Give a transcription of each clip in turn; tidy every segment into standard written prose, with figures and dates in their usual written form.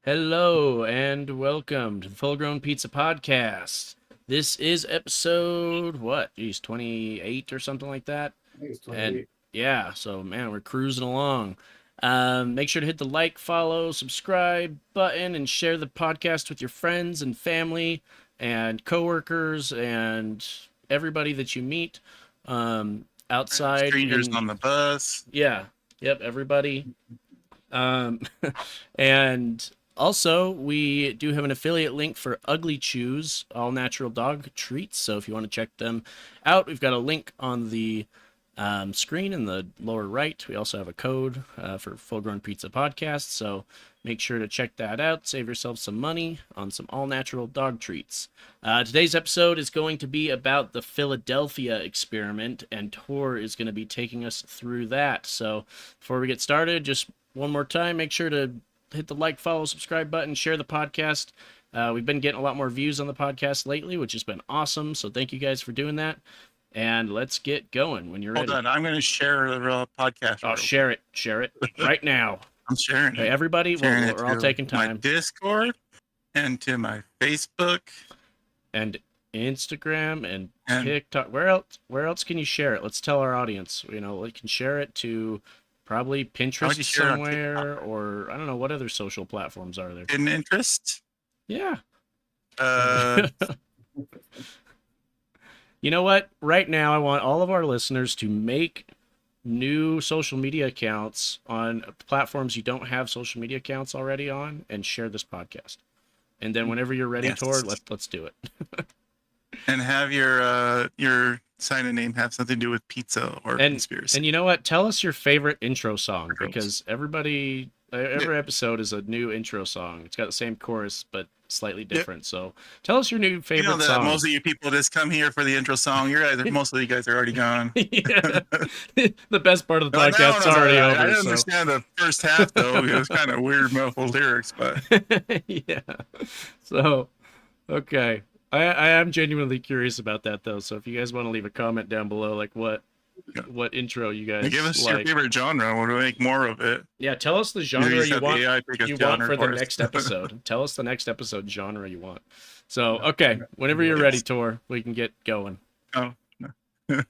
Hello and welcome to the Full Grown Pizza Podcast. This is episode, 28 or something like that. I think it's And 28. yeah, so man, we're cruising along. Make sure to hit the like, follow, subscribe button and share the podcast with your friends and family and coworkers and everybody that you meet outside. Strangers on the bus. Yeah, yep, everybody. And also, we do have an affiliate link for Ugly Chews, all natural dog treats. So if you want to check them out, we've got a link on the screen in the lower right. We also have a code for Full Grown Pizza Podcast. So make sure to check that out. Save yourself some money on some all natural dog treats. Today's episode is going to be about the Philadelphia experiment, and Tor is going to be taking us through that. So before we get started, just one more time, make sure to hit the like, follow, subscribe button, share the podcast. We've been getting a lot more views on the podcast lately, which has been awesome. So thank you guys for doing that. And let's get going when you're ready. Hold on, I'm going to share the podcast. Oh, share it right now. I'm sharing Hey, it. everybody, we're all taking My time. Discord and to my Facebook And Instagram and TikTok. Where else can you share it? Let's tell our audience. You know, we can share it to probably Pinterest somewhere, or I don't know, what other social platforms are there? in interest. Yeah. Uh, You know what? Right now, I want all of our listeners to make new social media accounts on platforms you don't have social media accounts already on, and share this podcast. And then whenever you're ready, Yes. Tor, let's do it. and have your sign and name have something to do with pizza or conspiracy. And you know what? Tell us your favorite intro song, because every episode is a new intro song. It's got the same chorus, but slightly different. So tell us your new favorite you know that song. most of you people just come here for the intro song. Most of you guys are already gone. Yeah. The best part of the No, podcast's no, already over. I didn't so. understand the first half though. It was kind of weird, muffled lyrics, but Yeah. So, okay. I am genuinely curious about that though. So if you guys want to leave a comment down below, like what intro you guys give us like. your favorite genre. We'll make more of it. Yeah, tell us the genre you want for the us. next episode. Tell us the next episode genre you want. So, okay, whenever you're ready, Tor, we can get going. Oh, no.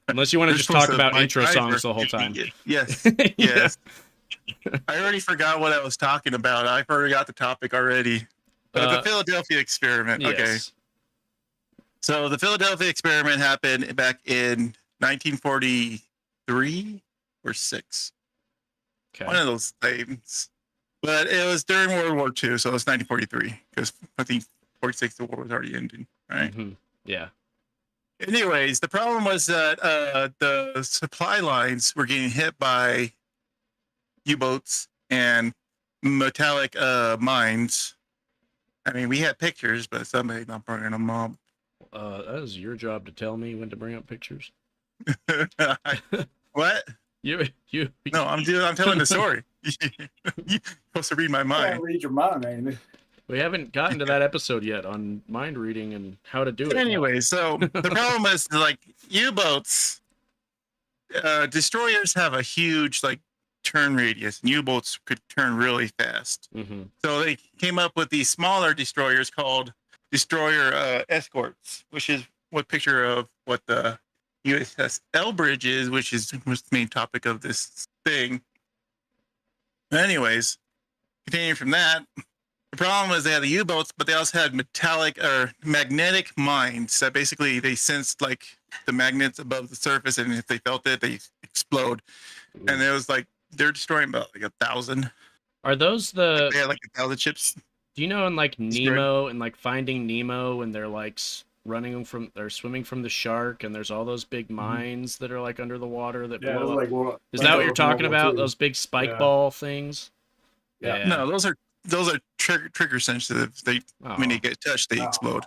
Unless you want to just talk about intro songs the whole time. Yes, yes. I already forgot what I was talking about. I forgot the topic already. The Philadelphia experiment. Yes. Okay. So the Philadelphia experiment happened back in 1943 or 6. Okay. One of those things. But it was during World War II, so it was 1943, because I think 46 the war was already ending. Right. Mm-hmm. Yeah. Anyways, the problem was that the supply lines were getting hit by U-boats and metallic mines. I mean, we had pictures, but somebody's not bringing them up. That is your job to tell me when to bring up pictures. What? You. No, I'm telling the story. You're supposed to read my I mind. can't read your mind, ain't it? We haven't gotten to that episode yet on mind reading and how to do it. Anyway, so the problem is like U-boats, destroyers have a huge like turn radius, and U-boats could turn really fast. Mm-hmm. So they came up with these smaller destroyers called destroyer escorts, which is what picture of what the USS Elbridge is, which is the main topic of this thing. Anyways, continuing from that, the problem was they had the U-boats, but they also had metallic or magnetic mines that basically they sensed like the magnets above the surface, and if they felt it, they explode. And it was like they're destroying about like 1,000. Are those the? They had like 1,000 ships. Do you know in like Nemo and like Finding Nemo when they're like they're swimming from the shark, and there's all those big mines that are like under the water that blow up? Like, well, Is that what you're talking about? Those big spike ball things? Yeah. No, those are trigger sensitive. They when they get touched, they explode.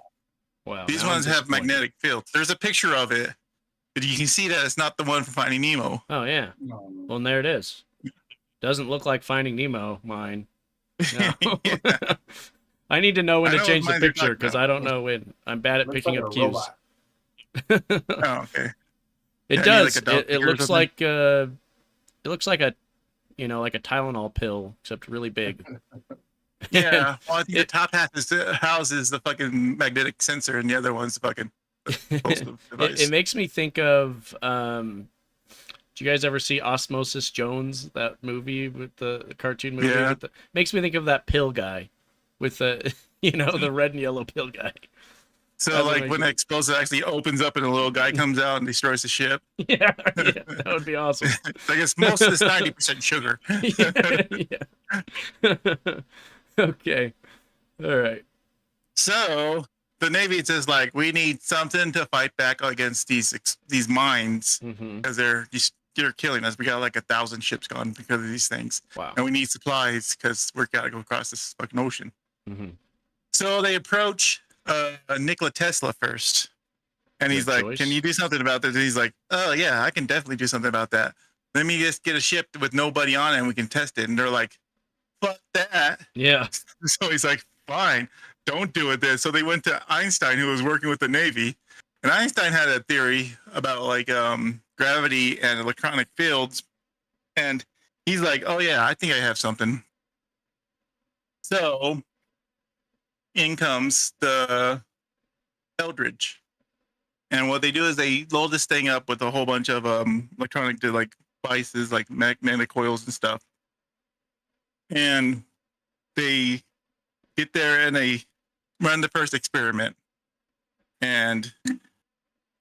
Wow. These ones have magnetic fields. There's a picture of it, but you can see that it's not the one from Finding Nemo. Oh yeah. No. Well, and there it is. Doesn't look like Finding Nemo, mine. No. Yeah. I need to know when I to know change the what mine picture, because I don't know when. I'm bad at Looks picking like up a cues. robot. Oh, okay. It Yeah, does. like a dog It figure or looks something? like it looks like a, like a Tylenol pill, except really big. Yeah, well, I think the It- top half is houses the fucking magnetic sensor, and the other one's the fucking explosive it device. makes me think of do you guys ever see Osmosis Jones, that movie with the cartoon movie Yeah. with the makes me think of that pill guy with the the red and yellow pill guy. So, That's what like, makes when me- the explosive actually opens up and a little guy comes out and destroys the ship, yeah, that would be awesome. I guess most of it's 90% sugar. Yeah. Okay. All right. So the Navy says, like, we need something to fight back against these mines Mm-hmm. because they're killing us. We got like 1,000 ships gone because of these things, Wow. and we need supplies because we're gotta go across this fucking ocean. Mm-hmm. So they approach Nikola Tesla first, and he's Good like, choice. "Can you do something about this?" And he's like, "Oh yeah, I can definitely do something about that. Let me just get a ship with nobody on it, and we can test it." And they're like, "Fuck that!" Yeah. So he's like, "Fine, don't do it then." So they went to Einstein, who was working with the Navy, and Einstein had a theory about like gravity and electronic fields, and he's like, "Oh yeah, I think I have something." So in comes the Eldridge, and what they do is they load this thing up with a whole bunch of electronic devices like magnetic coils and stuff, and they get there and they run the first experiment. And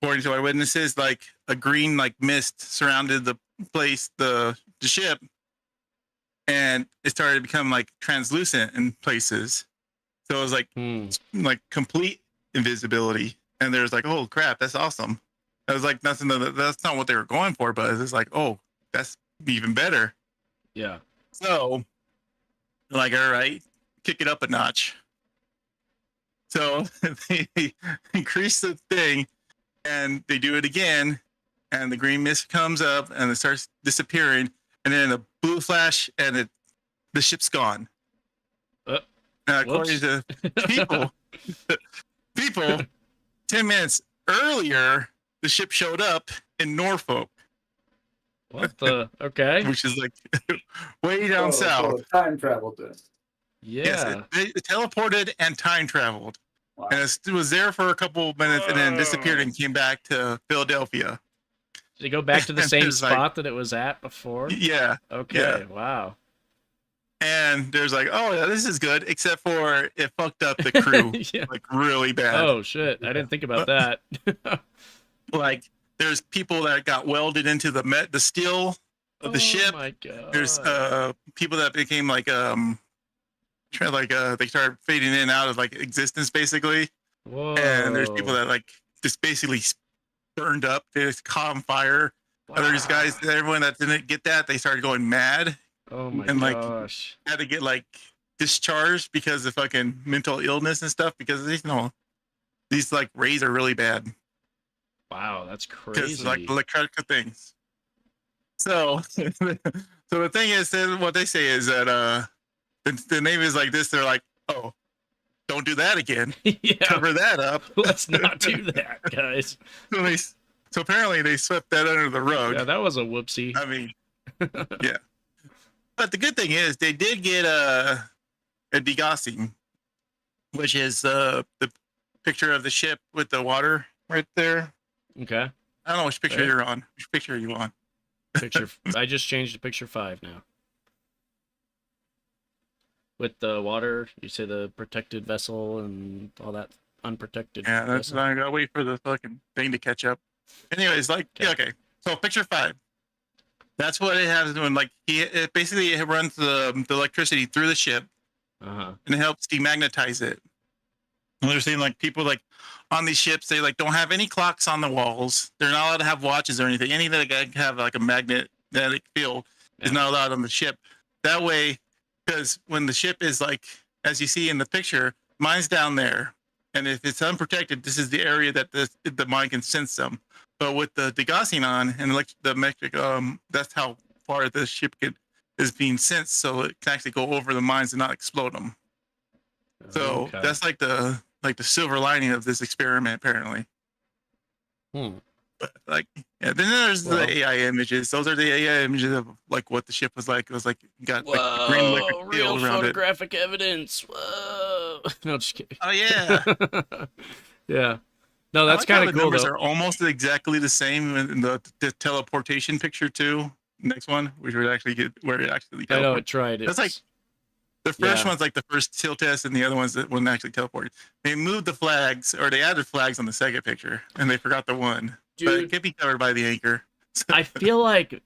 according to eyewitnesses, like a green like mist surrounded the place, the ship, and it started to become like translucent in places. So it was like complete invisibility. And there's like, oh crap, that's awesome. That was like nothing. That's not what they were going for, but it's like, oh, that's even better. Yeah. So, like, all right, kick it up a notch. So they increase the thing, and they do it again, and the green mist comes up, and it starts disappearing, and then a blue flash, and the ship's gone. According to people, 10 minutes earlier, the ship showed up in Norfolk, What the? Okay. which is like way down south. So time travel to it. Yes, Yeah. it teleported and time traveled. Wow. And it was there for a couple of minutes and then disappeared and came back to Philadelphia. Did it go back to the And same there's, like- spot that it was at before? Yeah. Okay. yeah. Wow. And there's like, oh, yeah, this is good, except for it fucked up the crew Yeah. like really bad. Oh shit! I didn't think about that. Like there's people that got welded into the steel of the ship. Oh my god. There's people that became like they started fading in and out of like existence basically. Whoa. And there's people that like just basically burned up. They just caught on fire. Others guys, everyone that didn't get that, they started going mad. Oh my and, like, gosh. Had to get like discharged because of fucking mental illness and stuff because these like rays are really bad Wow, that's because crazy. like electronic things. So so the thing is that what they say is that the Navy is like this. They're like, oh, don't do that again. Yeah. Cover that up. Let's not do that, guys. So apparently they swept that under the rug. Yeah, that was a whoopsie. I mean, yeah. But the good thing is they did get a degaussing, which is the picture of the ship with the water right there. Okay. I don't know which picture Right. you're on. Which picture are you on? Picture. I just changed to picture 5 now. With the water, you say the protected vessel and all that unprotected. Yeah, that's vessel. I gotta wait for the fucking thing to catch up. Anyways, like okay. So picture 5. That's what it has doing. Like it basically runs the electricity through the ship Uh-huh. and it helps demagnetize it. And they're saying like people like on these ships, they like don't have any clocks on the walls. They're not allowed to have watches or anything. Anything that can have like a magnetic field is not allowed on the ship. That way, because when the ship is like, as you see in the picture, mine's down there. And if it's unprotected, this is the area that the mine can sense them. But with the degaussing on and the metric, that's how far the ship is being sensed, so it can actually go over the mines and not explode them. So that's like the silver lining of this experiment, apparently. Hmm. Like, yeah. Then there's Well. the AI images. Those are the AI images of like what the ship was like. It was like got like the green electric Whoa, real field around it. photographic evidence. Whoa. No, just kidding. Oh yeah. Yeah. No, I that's like how kind the of cool numbers though. are almost exactly the same in the teleportation picture too. Next one, which would actually get where it actually I know teleports. it tried. That's like It's, the first yeah. one's like the first tilt test, and the other one's that one actually teleported. They moved the flags, or they added flags on the second picture, and they forgot the one. But it Dude, could be covered by the anchor. I feel like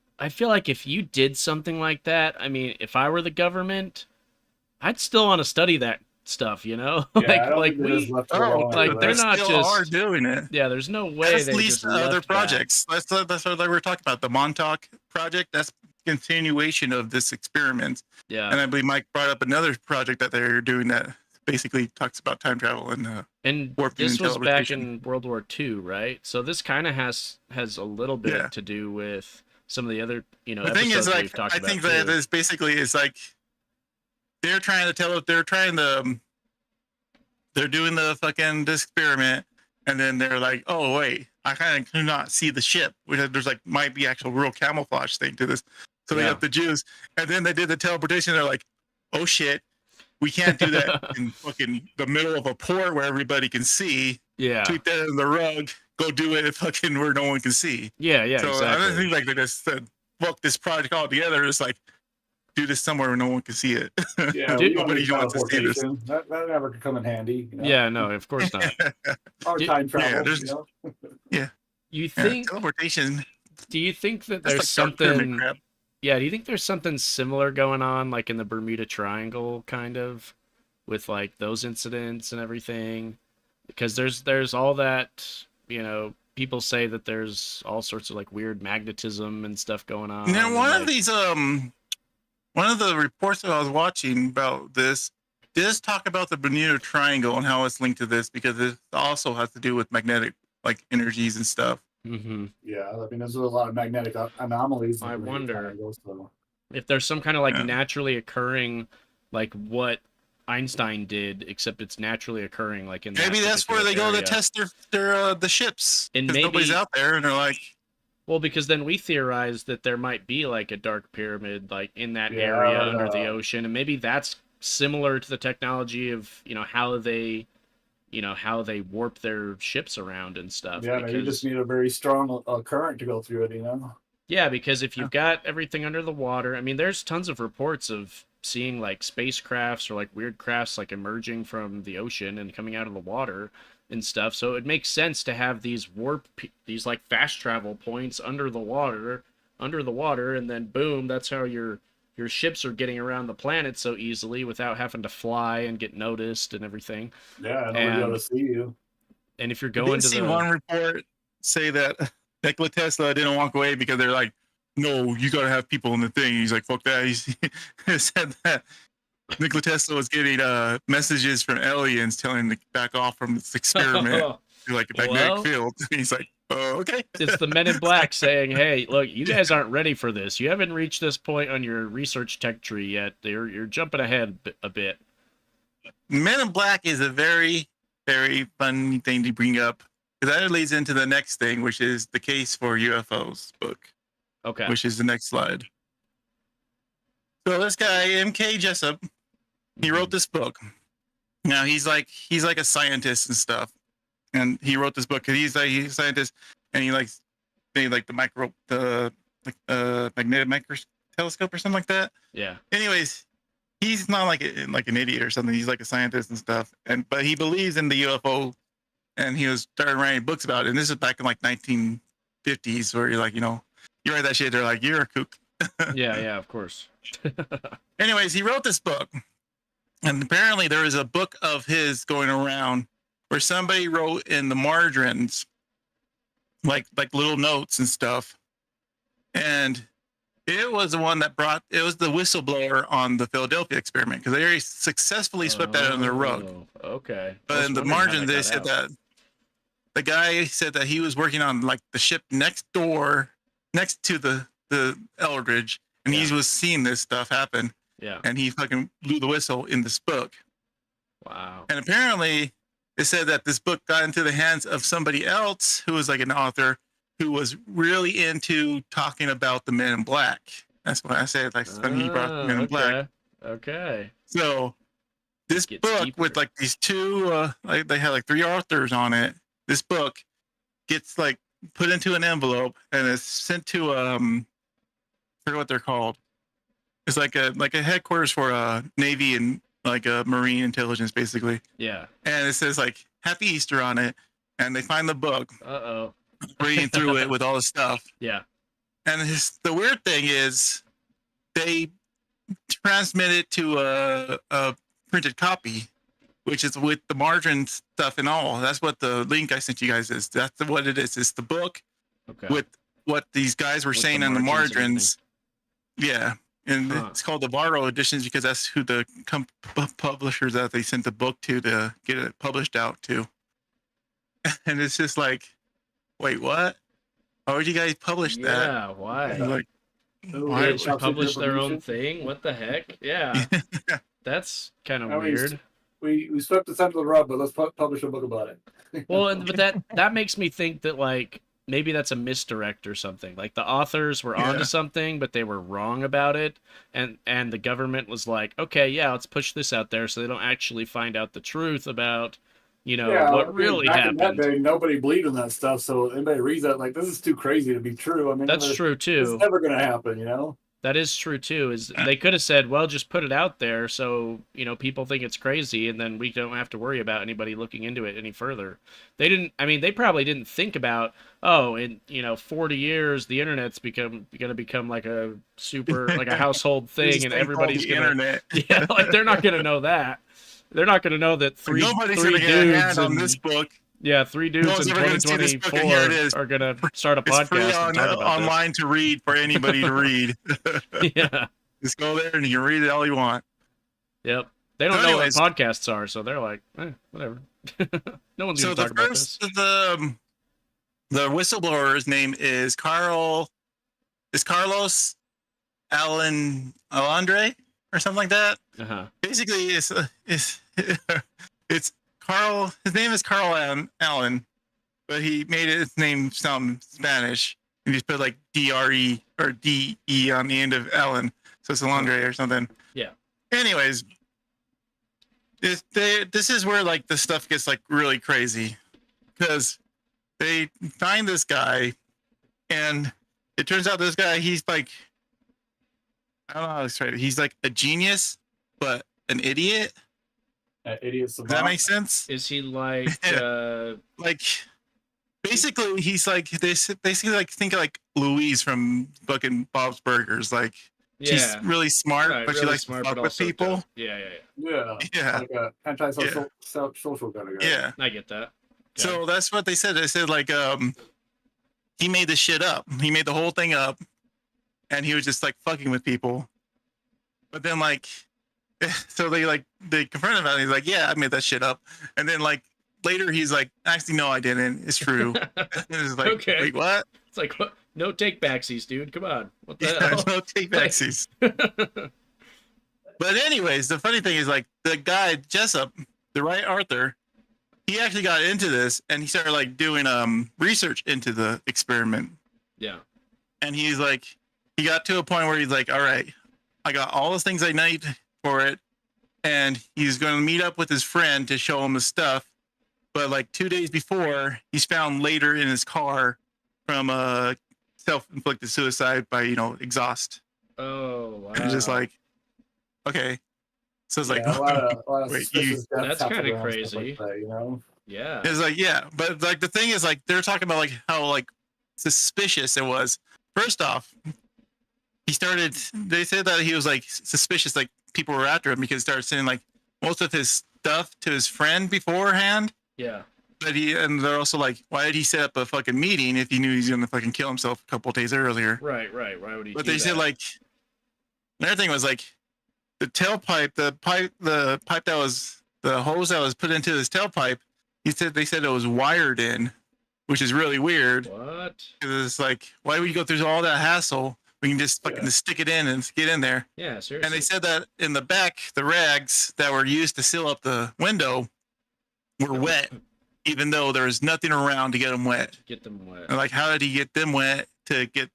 if you did something like that, I mean, if I were the government, I'd still want to study that stuff, you know? Yeah, I don't like think there's we left to Oh, go like into they're they that. not still are just doing it. yeah, there's no way That's they least just other left that. projects. That's what we were talking about. The Montauk project. That's continuation of this experiment. Yeah. And I believe Mike brought up another project that they're doing that basically talks about time travel and And warping this and was back teleportation. in World War II, right? So this kind of has a little bit Yeah. to do with some of the other, you know, The thing episodes is, like, we've talked I about. think too. that is basically is like they're trying to they're doing the fucking experiment, and then they're like, oh wait, I kind of cannot see the ship. There's like might be actual real camouflage thing to this. So they Yeah. got the Jews, and then they did the teleportation. They're like, oh shit, we can't do that in fucking the middle of a port where everybody can see. Yeah. Sweep that in the rug. Go do it fucking where no one can see. Yeah, So exactly. I don't think like they just said, fuck this project all together. It's like, do this somewhere where no one can see it. Yeah, Dude, we don't nobody need wants to see this. teleportation. That never could come in handy. You know? Yeah, no, of course not. Or Dude, time travel. there's- you know? You Yeah, think teleportation. do you think that That's there's like dark pyramid something crap. Yeah, do you think there's something similar going on like in the Bermuda Triangle kind of with like those incidents and everything? Because there's all that, you know, people say that there's all sorts of like weird magnetism and stuff going on. Now, and, one of like- these one of the reports that I was watching about this does talk about the Bermuda Triangle and how it's linked to this because it also has to do with magnetic like energies and stuff. Mhm. Yeah, I mean, there's a lot of magnetic anomalies. in I the Bermuda wonder. Triangle, so. If there's some kind of like Yeah. naturally occurring like what Einstein did, except it's naturally occurring like in that Maybe that's where they particular go area. to test their the ships And because nobody's maybe- out there and they're like, Well, because then we theorized that there might be like a dark pyramid like in that Yeah, area under the uh, ocean, and maybe that's similar to the technology of how they warp their ships around and stuff. Yeah, you just need a very strong current to go through it, you know? Yeah, because if you've got everything under the water, I mean, there's tons of reports of seeing like spacecrafts or like weird crafts like emerging from the ocean and coming out of the water and stuff. So it makes sense to have these these like fast travel points under the water, and then boom, that's how your ships are getting around the planet so easily without having to fly and get noticed and everything. Yeah, nobody able to see you. And if you're I going did to see the one report say that Nikola Tesla didn't walk away because they're like, no, you got to have people in the thing. He's like, fuck that. He said that Nikola Tesla was getting messages from aliens telling him to back off from this experiment to like a magnetic Well- field. He's like, oh, okay. It's the Men in Black saying, "Hey, look, you guys aren't ready for this. You haven't reached this point on your research tech tree yet. You're jumping ahead a bit." Men in Black is a very, very fun thing to bring up because that leads into the next thing, which is the case for UFOs book, Okay. which is the next slide. So this guy, MK Jessup, he wrote this book. Now he's like a scientist and stuff, and he wrote this book because he's a scientist and he likes the magnetic microscope telescope or something like that. Yeah. Anyways, he's not like an idiot or something. He's like a scientist and stuff, but he believes in the UFO, and he was started writing books about it. And this is back in like 1950s, where you're like, you write that shit, they're like, you're a kook. Yeah, of course. Anyways, he wrote this book, and apparently there is a book of his going around where somebody wrote in the margins, like little notes and stuff, and it was the one that it was the whistleblower on the Philadelphia experiment because they already successfully swept that under the rug. Oh, okay. I But was in the wondering how margin, they got said out. that the guy said that he was working on like the ship next to the Eldridge, and he was seeing this stuff happen, Yeah. and he fucking blew the whistle in this book. Wow. And apparently, it said that this book got into the hands of somebody else who was like an author, who was really into talking about the Men in Black. That's what I said. Like when he brought the Men in Black. Okay. So this Gets book deeper. with like these two, like they had like 3 authors on it. This book gets like put into an envelope and it's sent to I forget what they're called. It's like a headquarters for Navy and like a Marine intelligence, basically. Yeah. And it says like Happy Easter on it, and they find the book, Uh-oh. reading through it with all the stuff. Yeah. And the weird thing is, they transmit it to a printed copy, which is with the margin stuff and all. That's what the link I sent you guys is. That's what it is. It's the book with what these guys were With saying the on the margins margins. Yeah. And it's called the Borrow editions because that's who the publishers that they sent the book to get it published out to. And it's just like, wait, what? Why would you guys publish that? Yeah, why? Like, Why did you publish their own thing? What the heck? Yeah. That's kind of weird. We swept this under the rug, but let's publish a book about it. Well, but that makes me think that like maybe that's a misdirect or something. Like the authors were onto something, but they were wrong about it, and the government was like, okay, yeah, let's push this out there so they don't actually find out the truth about, what really happened. In that day, nobody believed in that stuff, so anybody reads that like, this is too crazy to be true. I mean, that's true too. It's never going to happen, That is true too. Is they could have said, well, just put it out there so people think it's crazy, and then we don't have to worry about anybody looking into it any further. They didn't. I mean, they probably didn't think about, in 40 years the internet's going to become like a super like a household thing, and everybody's going to yeah, like they're not going to know that. They're not going to know that nobody's three going to get a dudes hand on this book. Yeah, 3 dudes in 2024 are gonna start a podcast. Free and talk about online to read for anybody to read. Yeah, just go there and you can read it all you want. Yep, they don't know what podcasts are, so they're like, whatever. No one's gonna talk about this. The whistleblower's name is Carlos Alandre or something like that. Basically, it's Carl. His name is Carl Allen, but he made his name sound Spanish. He just put like DRE or DE on the end of Allen, so it's Alandre or something. Yeah. Anyways, this is where like the stuff gets like really crazy, because they find this guy, and it turns out this guy, he's like, I don't know how to describe it. He's like a genius, but an idiot. Idiot. Does that make sense? Is he like like basically he's like basically like think of like Louise from fucking Bob's Burgers. Like she's really smart, but really she likes to fuck with people. Yeah. Like a anti-social social kind of guy. Yeah, I get that. So that's what they said. They said like he made this shit up. He made the whole thing up, and he was just like fucking with people. But then like. So they confront him about it. He's like, yeah, I made that shit up. And then like later he's like, actually, no, I didn't. It's true. It's like, okay. Wait, what? It's like, what? No take backsies, dude. Come on. What the hell? No take backsies. But anyways, the funny thing is like the guy, Jessup, the right Arthur, he actually got into this and he started like doing research into the experiment. Yeah. And he's like, he got to a point where he's like, all right, I got all the things I need for it, and he's going to meet up with his friend to show him the stuff. But like 2 days before, he's found later in his car from a self-inflicted suicide by exhaust. Oh wow! And just like, okay, so it's like, a lot of wait, that's kind of crazy, like that, Yeah, it's like but like the thing is like they're talking about like how like suspicious it was. First off, they said that he was like suspicious, like people were after him because he started sending like most of his stuff to his friend beforehand. Yeah. But they're also like, why did he set up a fucking meeting if he knew he was gonna fucking kill himself a couple of days earlier? Right. Why would he? But they said like, another thing was like, the tailpipe, the pipe that was the hose that was put into his tailpipe. They said it was wired in, which is really weird. What? Because it's like, why would you go through all that hassle? We can just fucking stick it in and get in there. Yeah, seriously. And they said that in the back, the rags that were used to seal up the window were wet. even though there was nothing around to get them wet. Get them wet. And like, how did he get them wet to get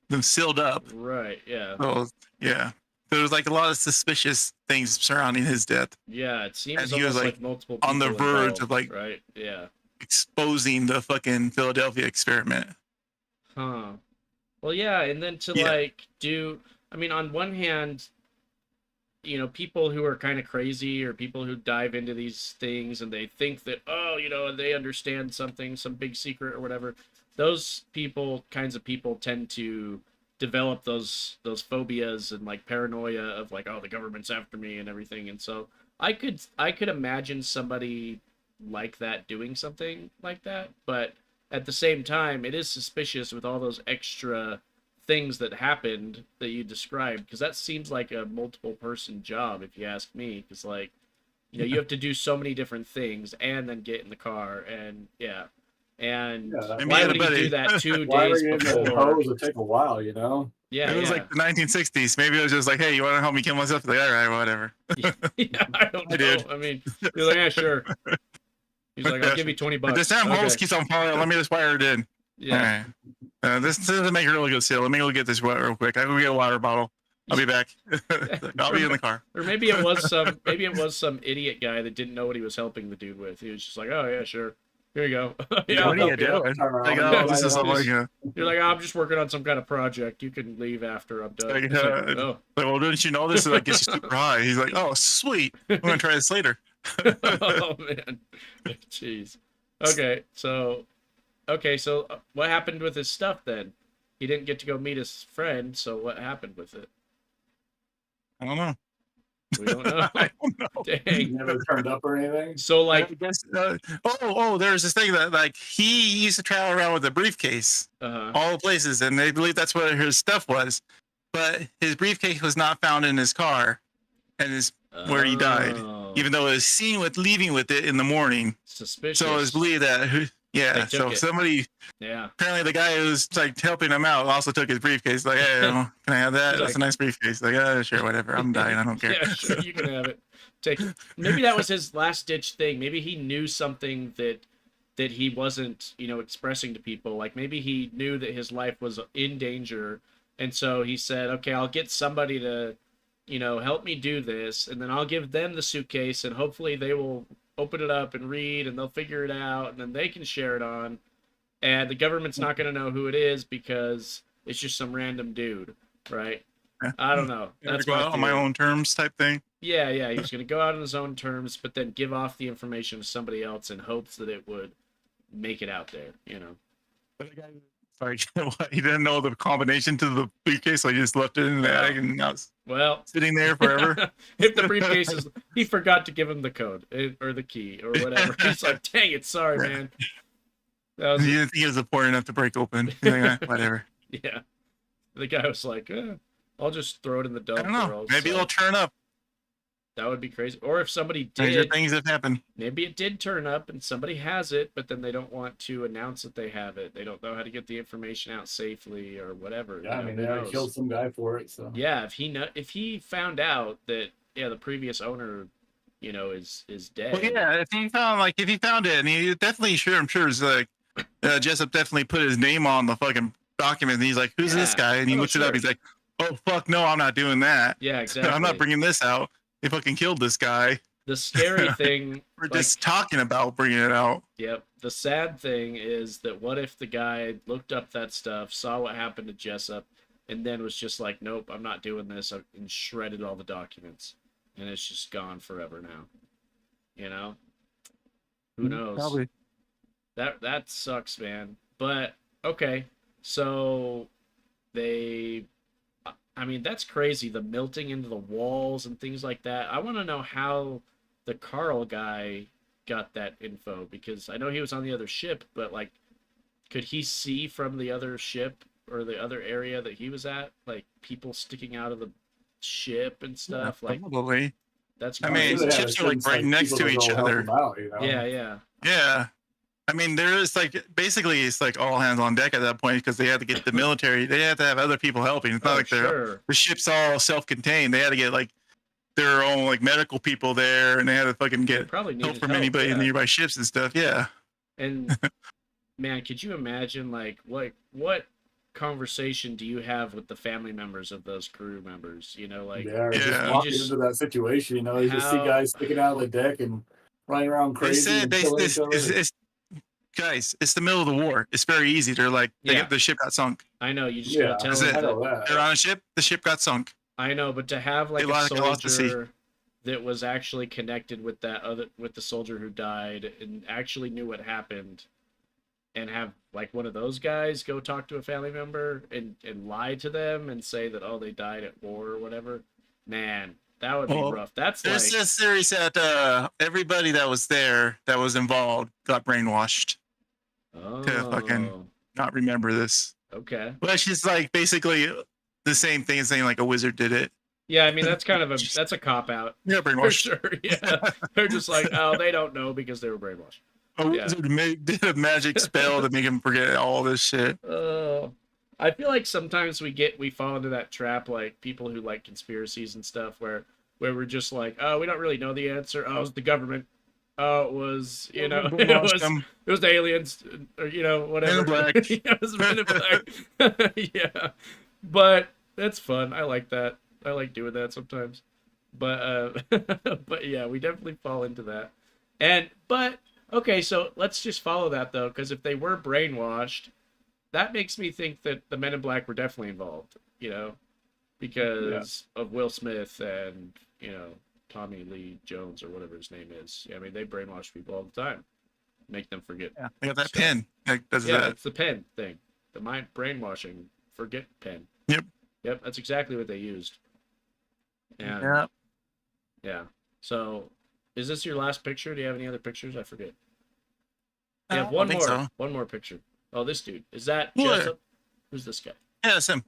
them sealed up? Right. Yeah. So yeah, there was like a lot of suspicious things surrounding his death. Yeah. It seems And he was, almost like, like multiple on the people verge involved, of, like, right. Yeah. exposing the fucking Philadelphia experiment. Huh. Well, yeah, and then to Yeah. like do, I mean, on one hand, you know, people who are kind of crazy or people who dive into these things and they think that, oh, you know, they understand something, some big secret or whatever. Those kinds of people tend to develop those phobias and like paranoia of like, oh, the government's after me and everything. And so I could imagine somebody like that doing something like that, but at the same time, it is suspicious with all those extra things that happened that you described, because that seems like a multiple person job, if you ask me. Because like, you know, you have to do so many different things and then get in the car and and Yeah. why would he do that 2 Why days are you in the before? hose? It take a while, you know. Yeah, It was like the 1960s. Maybe it was just like, hey, you want to help me kill myself? Like, all right, whatever. yeah, I don't know. Dude. I mean, you're like, yeah, sure. He's like, I'll give you $20. This damn hose Okay. keeps on falling. Let me just wire it in. Yeah. All right. This doesn't make a really good seal. Let me go get this real quick. I go get a water bottle. I'll be back. I'll be in the car. Or maybe it was some idiot guy that didn't know what he was helping the dude with. He was just like, oh yeah, sure. Here you go. Yeah, What are you doing? Like, oh, this is like, You're like, oh, I'm just working on some kind of project. You can leave after I'm done. Like, It's like, oh. like, well, didn't you know this? Like, gets you super high. He's like, oh, sweet. I'm gonna try this later. Oh man, jeez. Okay, so what happened with his stuff then? He didn't get to go meet his friend, so what happened with it? I don't know. We don't know. I don't know. Dang. Never turned up or anything. So like, I guess, there's this thing that like he used to travel around with a briefcase, all the places, and they believe that's where his stuff was. But his briefcase was not found in his car, and is where he died. Even though it was seen with leaving with it in the morning. Suspicious. So it was believed that They took it. somebody, Yeah. apparently the guy who was like helping him out also took his briefcase. Like, hey, can I have that? He's That's like- a nice briefcase. Like, yeah, sure, whatever. I'm dying. I don't care. Yeah, sure, you can have it. Take it. Maybe that was his last ditch thing. Maybe he knew something that he wasn't, you know, expressing to people. Like maybe he knew that his life was in danger, and so he said, "Okay, I'll get somebody to, you know, help me do this, and then I'll give them the suitcase, and hopefully they will open it up and read, and they'll figure it out, and then they can share it on, and the government's not going to know who it is because it's just some random dude, right?" I don't know. That's go out on my theory. own terms type thing. Yeah, he's going to go out on his own terms, but then give off the information to somebody else in hopes that it would make it out there, you know. But the guy, sorry, what, he didn't know the combination to the briefcase, so he just left it in the attic and now it's Well, sitting there forever. if the briefcase is, he forgot to give him the code or the key or whatever. He's like, dang it, sorry, man. That was, He didn't think it was important enough to break open. He's like, whatever. yeah. The guy was like, I'll just throw it in the dump. I don't know. or else, Maybe it'll turn up. that would be crazy. Or if somebody Stranger did, things have happened. maybe it did turn up and somebody has it, but then they don't want to announce that they have it. They don't know how to get the information out safely or whatever. Yeah, I you know, mean who they already knows? killed some guy for it. So Yeah, if he found out that the previous owner, you know, is dead. Well, yeah, if he found it, and he definitely I'm sure it's like Jessup definitely put his name on the fucking document, and he's like, "Who's this Yeah. guy?" And he Oh, looks it up. sure. He's like, "Oh fuck, no, I'm not doing that. Yeah, exactly. I'm not bringing this out. They fucking killed this guy. The scary thing. We're just talking about bringing it out." Yep. The sad thing is that what if the guy looked up that stuff, saw what happened to Jessup, and then was just like, "Nope, I'm not doing this," and shredded all the documents, and it's just gone forever now. You know? Who knows? Probably. That sucks, man. But okay, so I mean, that's crazy. The melting into the walls and things like that. I want to know how the Carl guy got that info, because I know he was on the other ship, but like, could he see from the other ship or the other area that he was at, like people sticking out of the ship and stuff? Yeah, like, probably. that's I mean, crazy. ships are like right next to each other. Yeah. Yeah. I mean, there is like basically it's like all hands on deck at that point because they had to get the military. They had to have other people helping. It's not like sure. the ship's all self-contained. They had to get like their own like medical people there, and they had to fucking get Probably help needed from help, anybody in yeah. nearby ships and stuff. Yeah. And man, could you imagine like what conversation do you have with the family members of those crew members? You know, like Yeah, or just Yeah. walking just into that situation, you know, you just see how guys sticking out of the deck and running around They crazy said and killing each other. it's guys, it's the middle of the war. It's very easy. They're like, Yeah. the ship got sunk. I know you just Yeah, gotta tell That's them it. I know that. They're that. on a ship. The ship got sunk. I know, but to have like They a lost the sea. soldier that was actually connected with with the soldier who died and actually knew what happened, and have like one of those guys go talk to a family member and lie to them and say that, oh, they died at war or whatever, man, that would be Well, rough. That's There's like, this theory that everybody that was there that was involved got brainwashed to fucking oh, not remember this. okay. Which is like basically the same thing as saying like a wizard did it. Yeah, I mean that's kind of that's a cop out Yeah, for brainwashed. sure. Yeah, they're just like, oh, they don't know because they were brainwashed. A wizard did a magic spell to make him forget all this shit. I feel like sometimes we fall into that trap, like people who like conspiracies and stuff, where we're just like, oh, we don't really know the answer. Oh, it was the government. Oh, it was, you know, it was the aliens, or you know, whatever. Men in Black. Yeah, it was Men in Black. Yeah, but that's fun. I like that. I like doing that sometimes. But but yeah, we definitely fall into that. But okay, so let's just follow that though, because if they were brainwashed, that makes me think that the Men in Black were definitely involved, you know, because of Will Smith and, you know, Tommy Lee Jones or whatever his name is. I mean, they brainwash people all the time, make them forget. Yeah, they got that stuff. pen. That does Yeah, that. it's the pen thing, the mind brainwashing, forget pen. Yep. Yep, that's exactly what they used. And Yeah. yeah. So, is this your last picture? Do you have any other pictures? I forget. I Yeah, don't one think more. so. One more picture. Oh, this dude. Is that What? Jessup? Who's this guy? Yeah, that's him.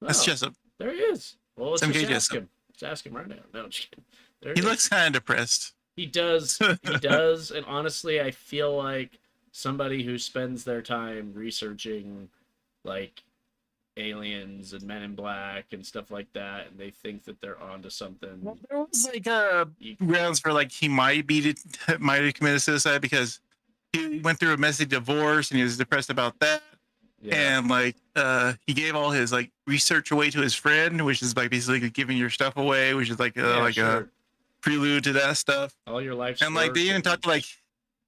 That's Oh, Jessup. there he is. Well, let's Some just gay ask Jessup. him. Let's ask him right now. No, I'm just kidding. There He is. looks kind of depressed. He does. He does. And honestly, I feel like somebody who spends their time researching, like, aliens and Men in Black and stuff like that, and they think that they're onto something. Well, there was like You- grounds for like he might have committed suicide because he went through a messy divorce and he was depressed about that. Yeah. And like he gave all his like research away to his friend, which is like basically giving your stuff away, which is like Yeah, a sure. prelude to that stuff. All your life. And like they even talked to like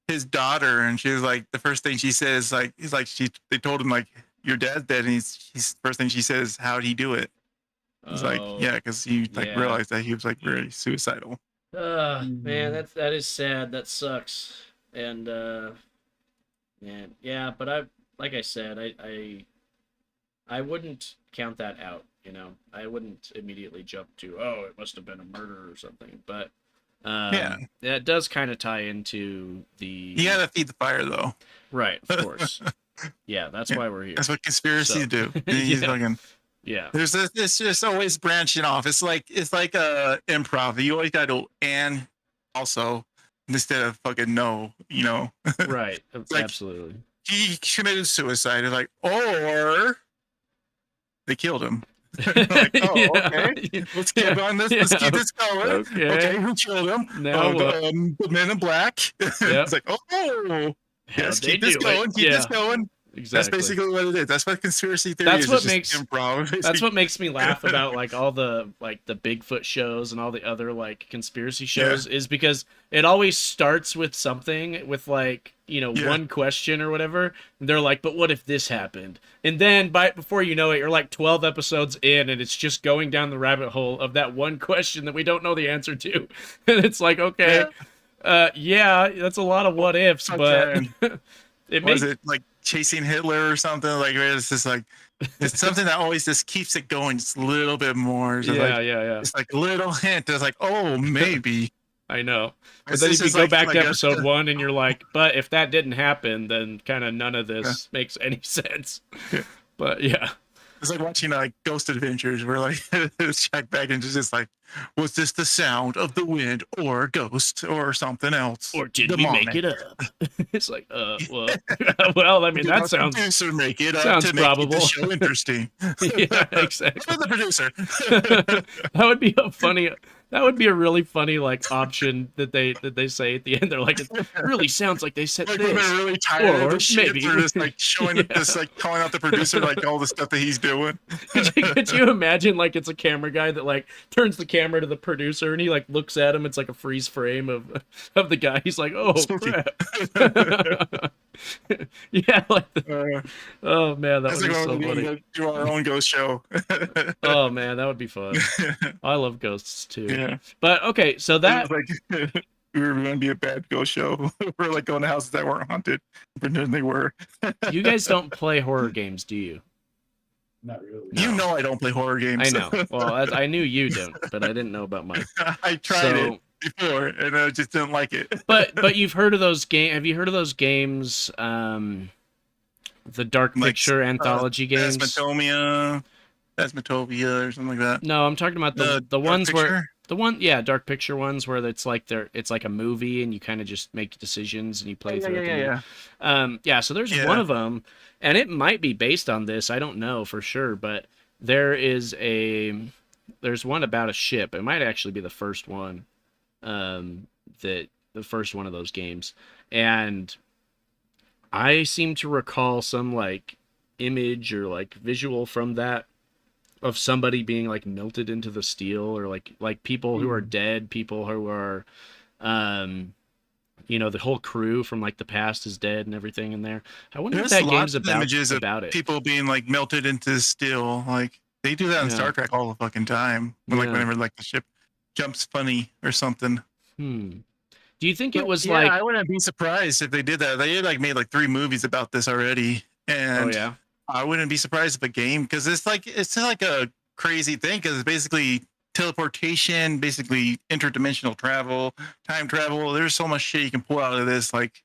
his daughter, and she was like, the first thing she says, like, he's like, they told him like, your dad's dead, and he's first thing she says, how'd he do it? He's like, yeah, because he like yeah. realized that he was like very suicidal. Man, that is sad. That sucks. And man, yeah, but like I said, I wouldn't count that out, you know. I wouldn't immediately jump to, oh, it must have been a murder or something. But yeah, it does kind of tie into the You gotta feed the fire though. right, of course. Yeah, that's why we're here. That's what conspiracies So- do. He's Yeah. fucking, Yeah. there's this, it's just always branching off. It's like improv. You always gotta go and also instead of fucking no, you know. Right. Like- Absolutely. He committed suicide. It's like, or they killed him. Like, oh, Yeah. okay. Let's keep on this. Let's keep this going. Okay. Okay, who killed him? Now what? The Men in Black. It's like, oh, How'd yes, they keep this do it? going. Keep this going. Exactly. That's basically what it is. That's what conspiracy theory That's is. what It's just makes- improv. That's what makes me laugh about like all the like the Bigfoot shows and all the other like conspiracy shows is because it always starts with something with like, you know, one question or whatever. And they're like, but what if this happened? And then before you know it, you're like 12 episodes in and it's just going down the rabbit hole of that one question that we don't know the answer to. And it's like, okay, yeah, that's a lot of what ifs, but it Was makes it like chasing Hitler or something? Like it's just like it's something that always just keeps it going just a little bit more. Just like, yeah. It's like a little hint. It's like, oh, maybe. I know. But It's then if just you go like- back like to a- episode 1 and you're like, but if that didn't happen, then kind of none of this makes any sense. But yeah. It's like watching like Ghost Adventures, where like Jack Baggins is just like, was this the sound of the wind or a ghost or something else? Or did Demonic. we make it up? It's like, well, well, I mean, Did that the sounds producer make it up sounds to make probable. the show interesting. yeah, exactly. For the producer. That would be a funny. That would be a really funny like option that they say at the end. They're like, it really sounds like they said Like when this, they're really tired of or the shit, maybe. they're just like showing Yeah. this, like calling out the producer, like all the stuff that he's doing. Could you imagine like it's a camera guy that like turns the camera to the producer and he like looks at him? It's like a freeze frame of the guy. He's like, oh Spooky. crap. Yeah, like oh man, that That's would like be so when funny. we do our own ghost show. Oh man, that would be fun. I love ghosts too. Yeah. But okay, so that It was like we were going to be a bad ghost show. We're like going to houses that weren't haunted, pretending they were. you guys don't play horror games, do you? Not really. You know I don't play horror games. I know. Well, I knew you don't, but I didn't know about Mike. I tried it before and I just didn't like it. But you've heard of those games? Have you heard of those games? The Dark Like, Picture anthology games. Phasmatopia or something like that. No, I'm talking about the Dark ones Picture? where Dark Picture ones where it's like it's like a movie and you kind of just make decisions and you play through it. Yeah. So there's one of them, and it might be based on this. I don't know for sure, but there's one about a ship. It might actually be the first one, the first one of those games, and I seem to recall some like image or like visual from that of somebody being like melted into the steel, or like people who are dead, people who are the whole crew from like the past is dead and everything in there. I wonder if that game's about it. People being like melted into steel. Like they do that in Star Trek all the fucking time. Whenever like the ship jumps funny or something. Do you think it was like? I wouldn't be surprised if they did that. They like made like 3 movies about this already, and I wouldn't be surprised if a game, because it's like a crazy thing, because it's basically teleportation, basically interdimensional travel, time travel. There's so much shit you can pull out of this, like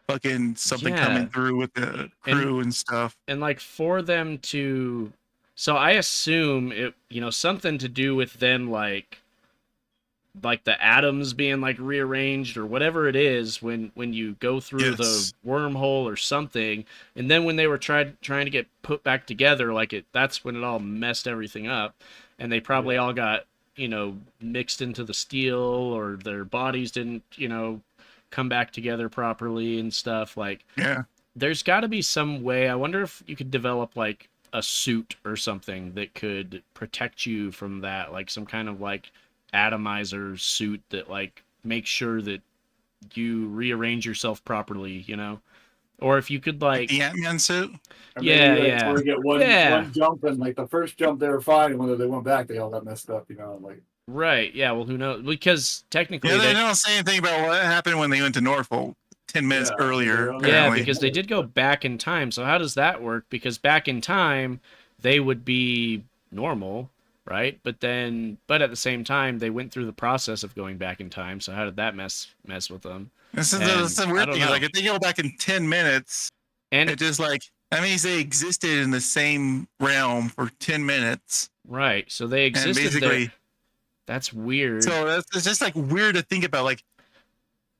fucking something coming through with the crew and stuff. And like for them to, so I assume it, something to do with them like the atoms being like rearranged or whatever it is when you go through the wormhole or something, and then when they were trying to get put back together, that's when it all messed everything up, and they probably all got mixed into the steel, or their bodies didn't come back together properly and stuff. There's got to be some way. I wonder if you could develop like a suit or something that could protect you from that, like some kind of like atomizer suit that like makes sure that you rearrange yourself properly, or if you could like the Ant-Man suit. Or get one jump, and like the first jump they were fine, and when they went back they all got messed up, right. Yeah, well, who knows, because technically they don't say anything about what happened when they went to Norfolk 10 minutes earlier. Because they did go back in time. So how does that work? Because back in time they would be normal, right? But at the same time, they went through the process of going back in time. So how did that mess with them? This is a weird thing. Like if they go back in 10 minutes, and it just like that means they existed in the same realm for 10 minutes. Right. So they existed basically there. That's weird. So it's just like weird to think about. Like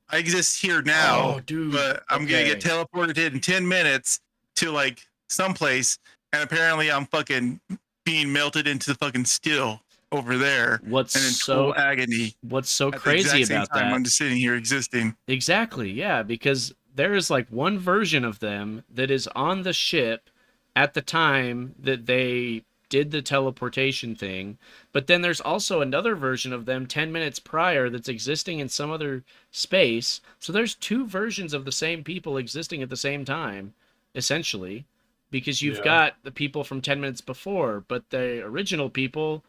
I exist here now, but I'm gonna get teleported in 10 minutes to like someplace, and apparently I'm fucking being melted into the fucking steel over there. What's and in total agony? What's so crazy about that? I'm just sitting here existing. Exactly, yeah, because there is like one version of them that is on the ship at the time that they did the teleportation thing, but then there's also another version of them 10 minutes prior that's existing in some other space. So there's 2 versions of the same people existing at the same time, essentially. Because you've got the people from 10 minutes before, but the original people,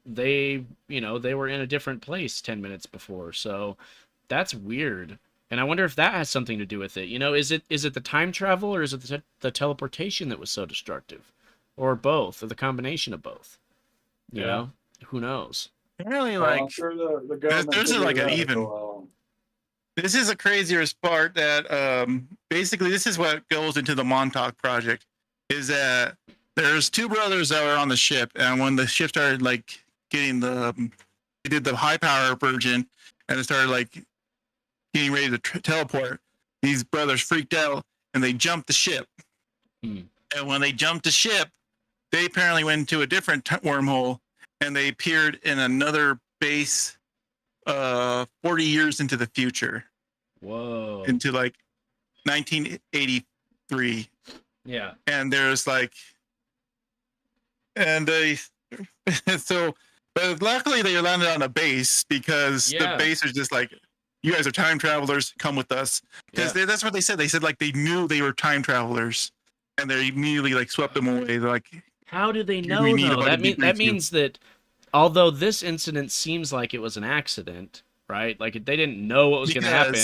they were in a different place 10 minutes before. So that's weird. And I wonder if that has something to do with it. Is it the time travel, or is it the teleportation that was so destructive? Or both, or the combination of both? You know? Who knows? Really, like, I'm sure the there's like an even. This is a crazier part that basically this is what goes into the Montauk project. Is that there's 2 brothers that were on the ship, and when the ship started like getting they did the high power version, and it started like getting ready to teleport, these brothers freaked out and they jumped the ship. And when they jumped the ship, they apparently went into a different wormhole, and they appeared in another base 40 years into the future, Whoa. into like 1983. Yeah. And there's like, and they, so, but luckily they landed on a base because the base is just like, you guys are time travelers, come with us. Because that's what they said. They said like they knew they were time travelers, and they immediately like swept them away. They're like, how do they know though? That means that although this incident seems like it was an accident, right? Like they didn't know what was going to happen.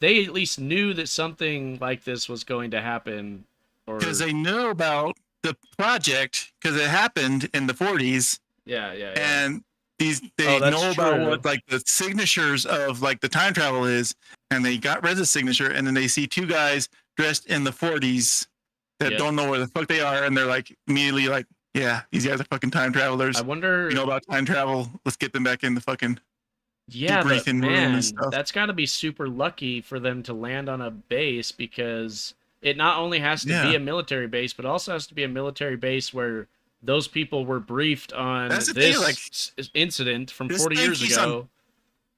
They at least knew that something like this was going to happen. Because they knew about the project because it happened in the 40s. Yeah. And they know about what like the signatures of like the time travel is, and they got rid of the signature, and then they see two guys dressed in the 40s that don't know where the fuck they are, and they're like immediately like, yeah, these guys are fucking time travelers. I wonder, you know about time travel, let's get them back in the fucking room and stuff. That's got to be super lucky for them to land on a base, because it not only has to be a military base, but also has to be a military base where those people were briefed on this incident from 40 years ago.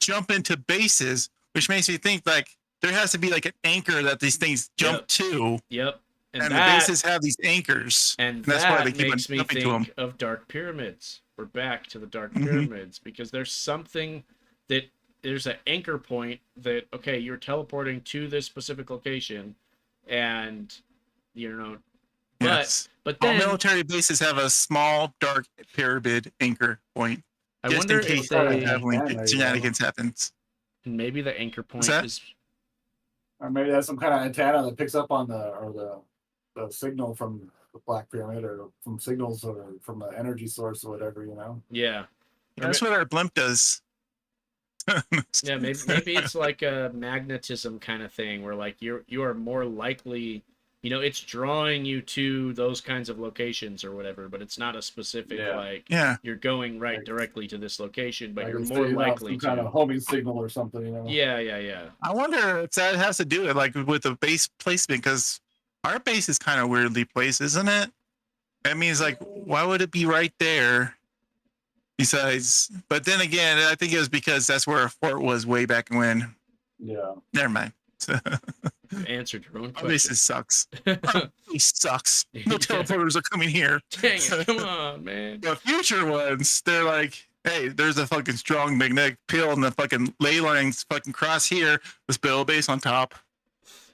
Jump into bases, which makes me think like there has to be like an anchor that these things jump to. Yep. And the bases have these anchors. And that's why they keep makes me think of Dark Pyramids. We're back to the Dark Pyramids, because there's something that there's an anchor point that, okay, you're teleporting to this specific location, and you know, but then all military bases have a small dark pyramid anchor point. I wonder in case shenanigans happens. Maybe the anchor point is, or maybe that's some kind of antenna that picks up on the signal from the Black Pyramid, or from signals, or from the energy source, or whatever, you know. Yeah, that's what our blimp does. Yeah, maybe it's like a magnetism kind of thing, where like you are more likely, you know, it's drawing you to those kinds of locations or whatever, but it's not a specific you're going directly to this location, but you're more likely to kind of homing signal or something, you know. Yeah. I wonder if that has to do with the base placement, because our base is kind of weirdly placed, isn't it? That means like, why would it be right there? Besides, but then again, I think it was because that's where our fort was way back when. Yeah. Never mind. You answered your own question. Our base sucks. Our base sucks. No teleporters are coming here. Dang it, come on, man. The future ones, they're like, hey, there's a fucking strong magnetic peel and the fucking ley lines fucking cross here. Let's build a base on top.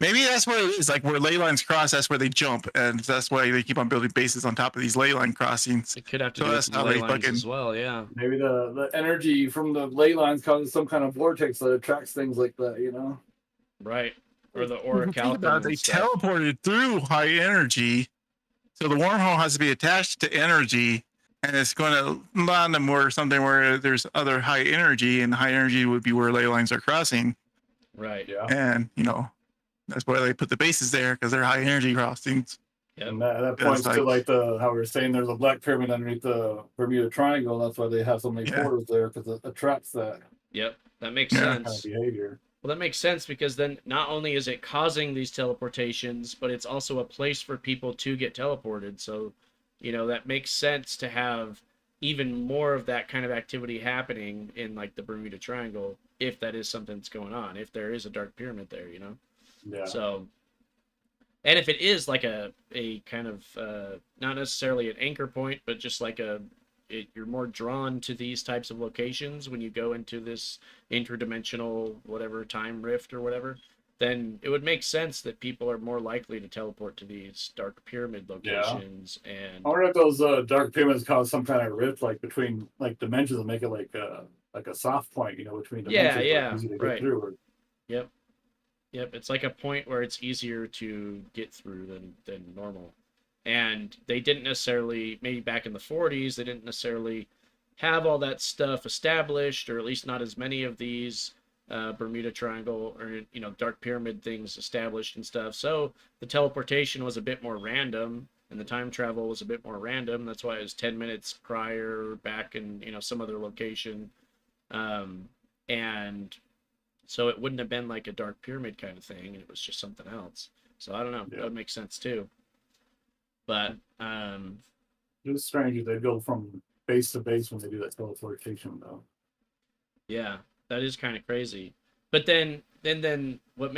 Maybe that's what it is. Like where ley lines cross, that's where they jump, and that's why they keep on building bases on top of these ley line crossings. It could have to do with the ley lines as well, yeah. Maybe the energy from the ley lines causes some kind of vortex that attracts things like that, you know? Right. Or the orichalcum. They teleported through high energy, so the wormhole has to be attached to energy, and it's going to land them where something where there's other high energy, and high energy would be where ley lines are crossing. Right. Yeah. And you know, that's why they put the bases there, because they're high energy crossings. Yep. And that points to like how we were saying there's a Black Pyramid underneath the Bermuda Triangle. That's why they have so many portals there, because it attracts that. Yep, that makes sense. Kind of behavior. Well, that makes sense, because then not only is it causing these teleportations, but it's also a place for people to get teleported. So, you know, that makes sense to have even more of that kind of activity happening in like the Bermuda Triangle, if that is something that's going on, if there is a Dark Pyramid there, you know. Yeah. So, and if it is like a kind of not necessarily an anchor point, but just like you're more drawn to these types of locations when you go into this interdimensional whatever time rift or whatever, then it would make sense that people are more likely to teleport to these Dark Pyramid locations. Yeah. And I wonder if those Dark Pyramids cause some kind of rift like between like dimensions and make it like a soft point, you know, between dimensions. Yeah, easy to right. get through. Yep, it's like a point where it's easier to get through than normal. And they didn't necessarily, maybe back in the 40s, they didn't necessarily have all that stuff established, or at least not as many of these Bermuda Triangle or, you know, Dark Pyramid things established and stuff. So the teleportation was a bit more random, and the time travel was a bit more random. That's why it was 10 minutes prior back in, you know, some other location. And so it wouldn't have been like a Dark Pyramid kind of thing, and it was just something else. So I don't know. That would make sense too. But it's strange if they go from base to base when they do that teleportation, though. Yeah. That is kind of crazy. But then what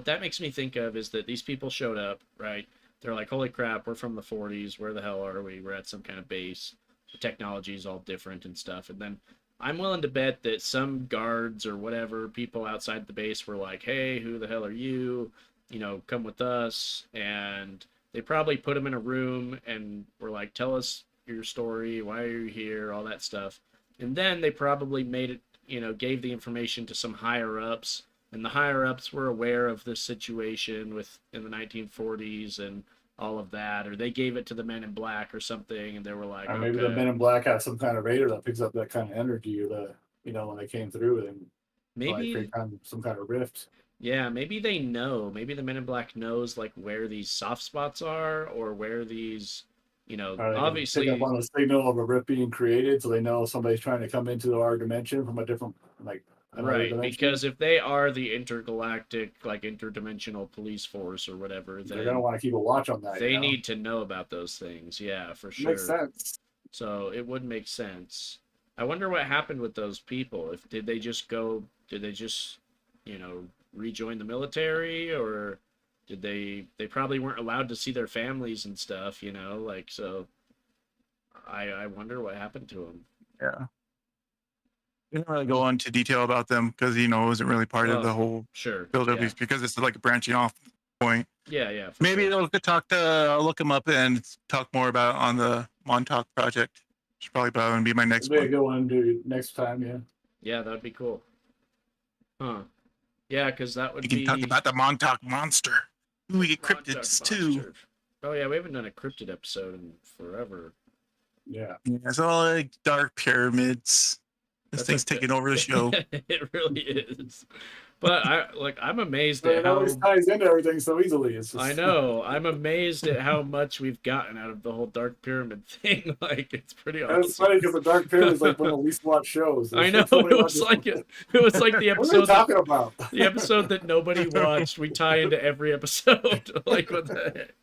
that makes me think of is that these people showed up, right? They're like, "Holy crap, we're from the 40s. Where the hell are we? We're at some kind of base. The technology is all different and stuff." And then I'm willing to bet that some guards or whatever people outside the base were like, "Hey, who the hell are you? You know, come with us." And they probably put them in a room and were like, "Tell us your story. Why are you here?" All that stuff. And then they probably made it, gave the information to some higher ups, and the higher ups were aware of this situation with in the 1940s and all of that, or they gave it to the Men in Black or something, and they were like, Or maybe the okay, Men in Black have some kind of radar that picks up that kind of energy, when they came through and like maybe, create some kind of rift. yeah, maybe they know, maybe the Men in Black knows like where these soft spots are or where these, Or they can obviously. pick up on the signal of a rift being created, so they know somebody's trying to come into our dimension from a different, like another Right, dimension. because if they are the intergalactic, like interdimensional police force or whatever, They're then gonna want to keep a watch on that. they need to know about those things. Yeah, for sure. Makes sense. So it would make sense. I wonder what happened with those people. If did they just rejoin the military, or did they probably weren't allowed to see their families and stuff, like, so I wonder what happened to them. Yeah. Didn't really go into detail about them because it wasn't really part of the whole Sure. build-up, Yeah. because it's like a branching off point. Yeah. Maybe sure. I'll look them up and talk more about on the Montauk project. Should probably be my next It'd be a one. good one to do next time. Yeah. Yeah, that'd be cool. Huh. Yeah, because that would We can talk about the Montauk monster. Ooh, we get cryptids too. Oh yeah, we haven't done a cryptid episode in forever. Yeah. Yeah, it's all like dark pyramids. This thing's taking over the show. It really is. But I'm amazed But at it how always ties into everything so easily. It's just... I know. I'm amazed at how much we've gotten out of the whole Dark Pyramid thing. Like, it's pretty awesome. It's funny because the Dark Pyramid is like one of the least watched shows. I know. It was like the episode. What are they talking about? The episode that nobody watched. We tie into every episode. Like, what the heck?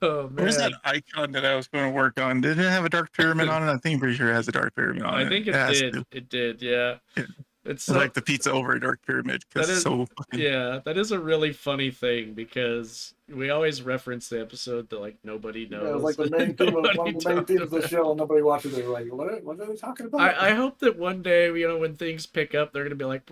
Oh, man. Where's that icon that I was going to work on? Did it have a dark pyramid on it? I think I'm pretty sure it has a dark pyramid on it. I think it did. It did, yeah. It's so, like the pizza over a dark pyramid. That is so fucking... Yeah, that is a really funny thing because we always reference the episode that like nobody knows. Yeah, like the main theme of one of the main themes of the show, and nobody watches it. They're like, what are they talking about? I hope that one day, when things pick up, they're gonna be like,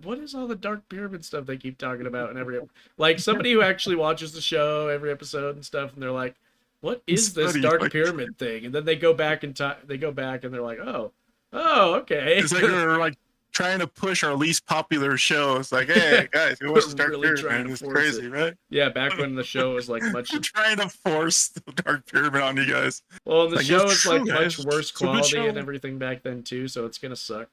what is all the Dark Pyramid stuff they keep talking about in every like somebody who actually watches the show every episode and stuff, and they're like, what is this Dark Pyramid thing? And then they go back and they're like, oh, okay. It's like they're like trying to push our least popular show. It's like, hey guys, we watch the Dark really Pyramid. It's crazy, right? Yeah, back when the show was like much trying to force the Dark Pyramid on you guys. Well, the show is like guys. much worse quality and everything back then too, so it's gonna suck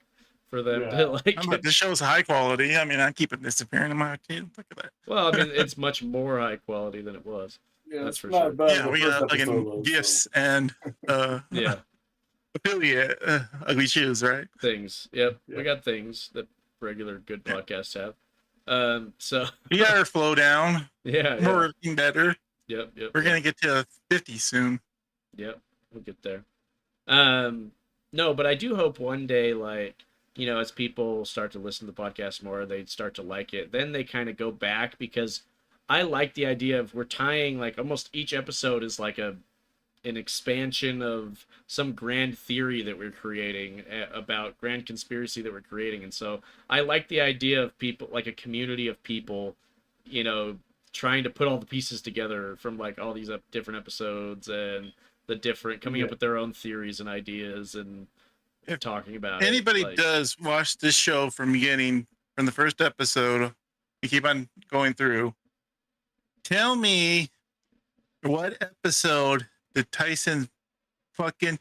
for them to like. This show's high quality. I mean, I keep it disappearing in my team. Look at that. Well, I mean, it's much more high quality than it was. Yeah, that's for sure. Yeah, we got like gifts and yeah. Affiliate ugly shoes, right? Things. Yep. Yeah. We got things that regular good podcasts have. So we got our flow down. Yeah. We're working better. Yep. We're gonna get to 50 soon. Yep. We'll get there. No, but I do hope one day, like, as people start to listen to the podcast more, they start to like it. Then they kind of go back, because I like the idea of we're tying, like, almost each episode is like an expansion of some grand theory that we're creating, about grand conspiracy that we're creating. And so I like the idea of people, like a community of people, trying to put all the pieces together from like all these different episodes and the different coming up with their own theories and ideas and talking about anybody does watch this show from the first episode, you keep on going through, tell me what episode did Tyson's fucking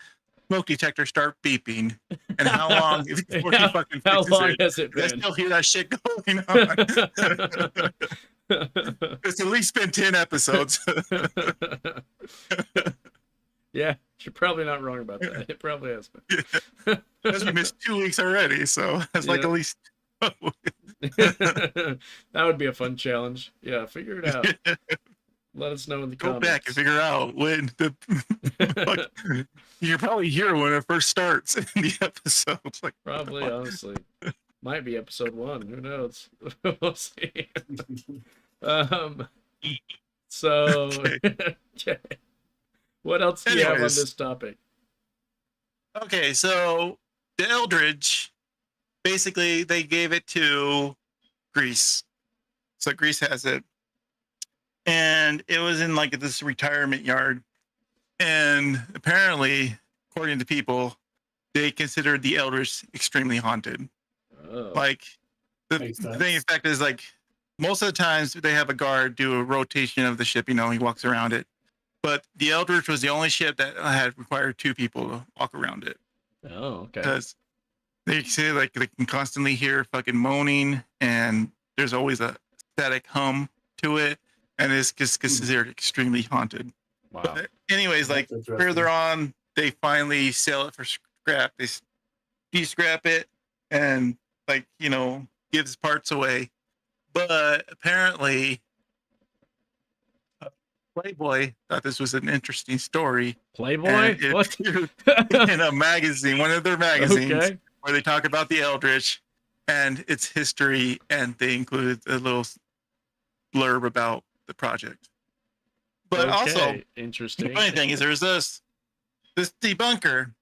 smoke detector start beeping, and how long before he fucking fixes how long has it been? I still hear that shit going on. It's at least been 10 episodes. Yeah, you're probably not wrong about that. It probably has been. Because we missed 2 weeks already, so it's like at least. That would be a fun challenge. Yeah, figure it out. Let us know in the Go comments. back and figure out when the fuck, you probably hear when it first starts in the episode. It's like, what the Probably, fuck? honestly. Might be episode 1. Who knows? We'll see. Um, so, Okay. what else do you have on Anyways. this topic? Okay, so the Eldridge, basically, they gave it to Greece. So Greece has it. And it was in like this retirement yard. And apparently, according to people, they considered the Eldridge extremely haunted. Oh. Like, the Makes sense. thing, in fact, is like most of the times they have a guard do a rotation of the ship, he walks around it. But the Eldridge was the only ship that had required 2 people to walk around it. Oh, okay. Because they say like they can constantly hear fucking moaning, and there's always a static hum to it, and it's just considered extremely haunted. Wow. But anyways, like That's interesting. further on, they finally sell it for scrap. They de-scrap it and like gives parts away. But apparently, Playboy thought this was an interesting story. Playboy? And it What? appeared in a magazine, one of their magazines, Okay. where they talk about the Eldritch and its history, and they included a little blurb about the project. But also, Okay, the interesting. funny thing is, there's this debunker.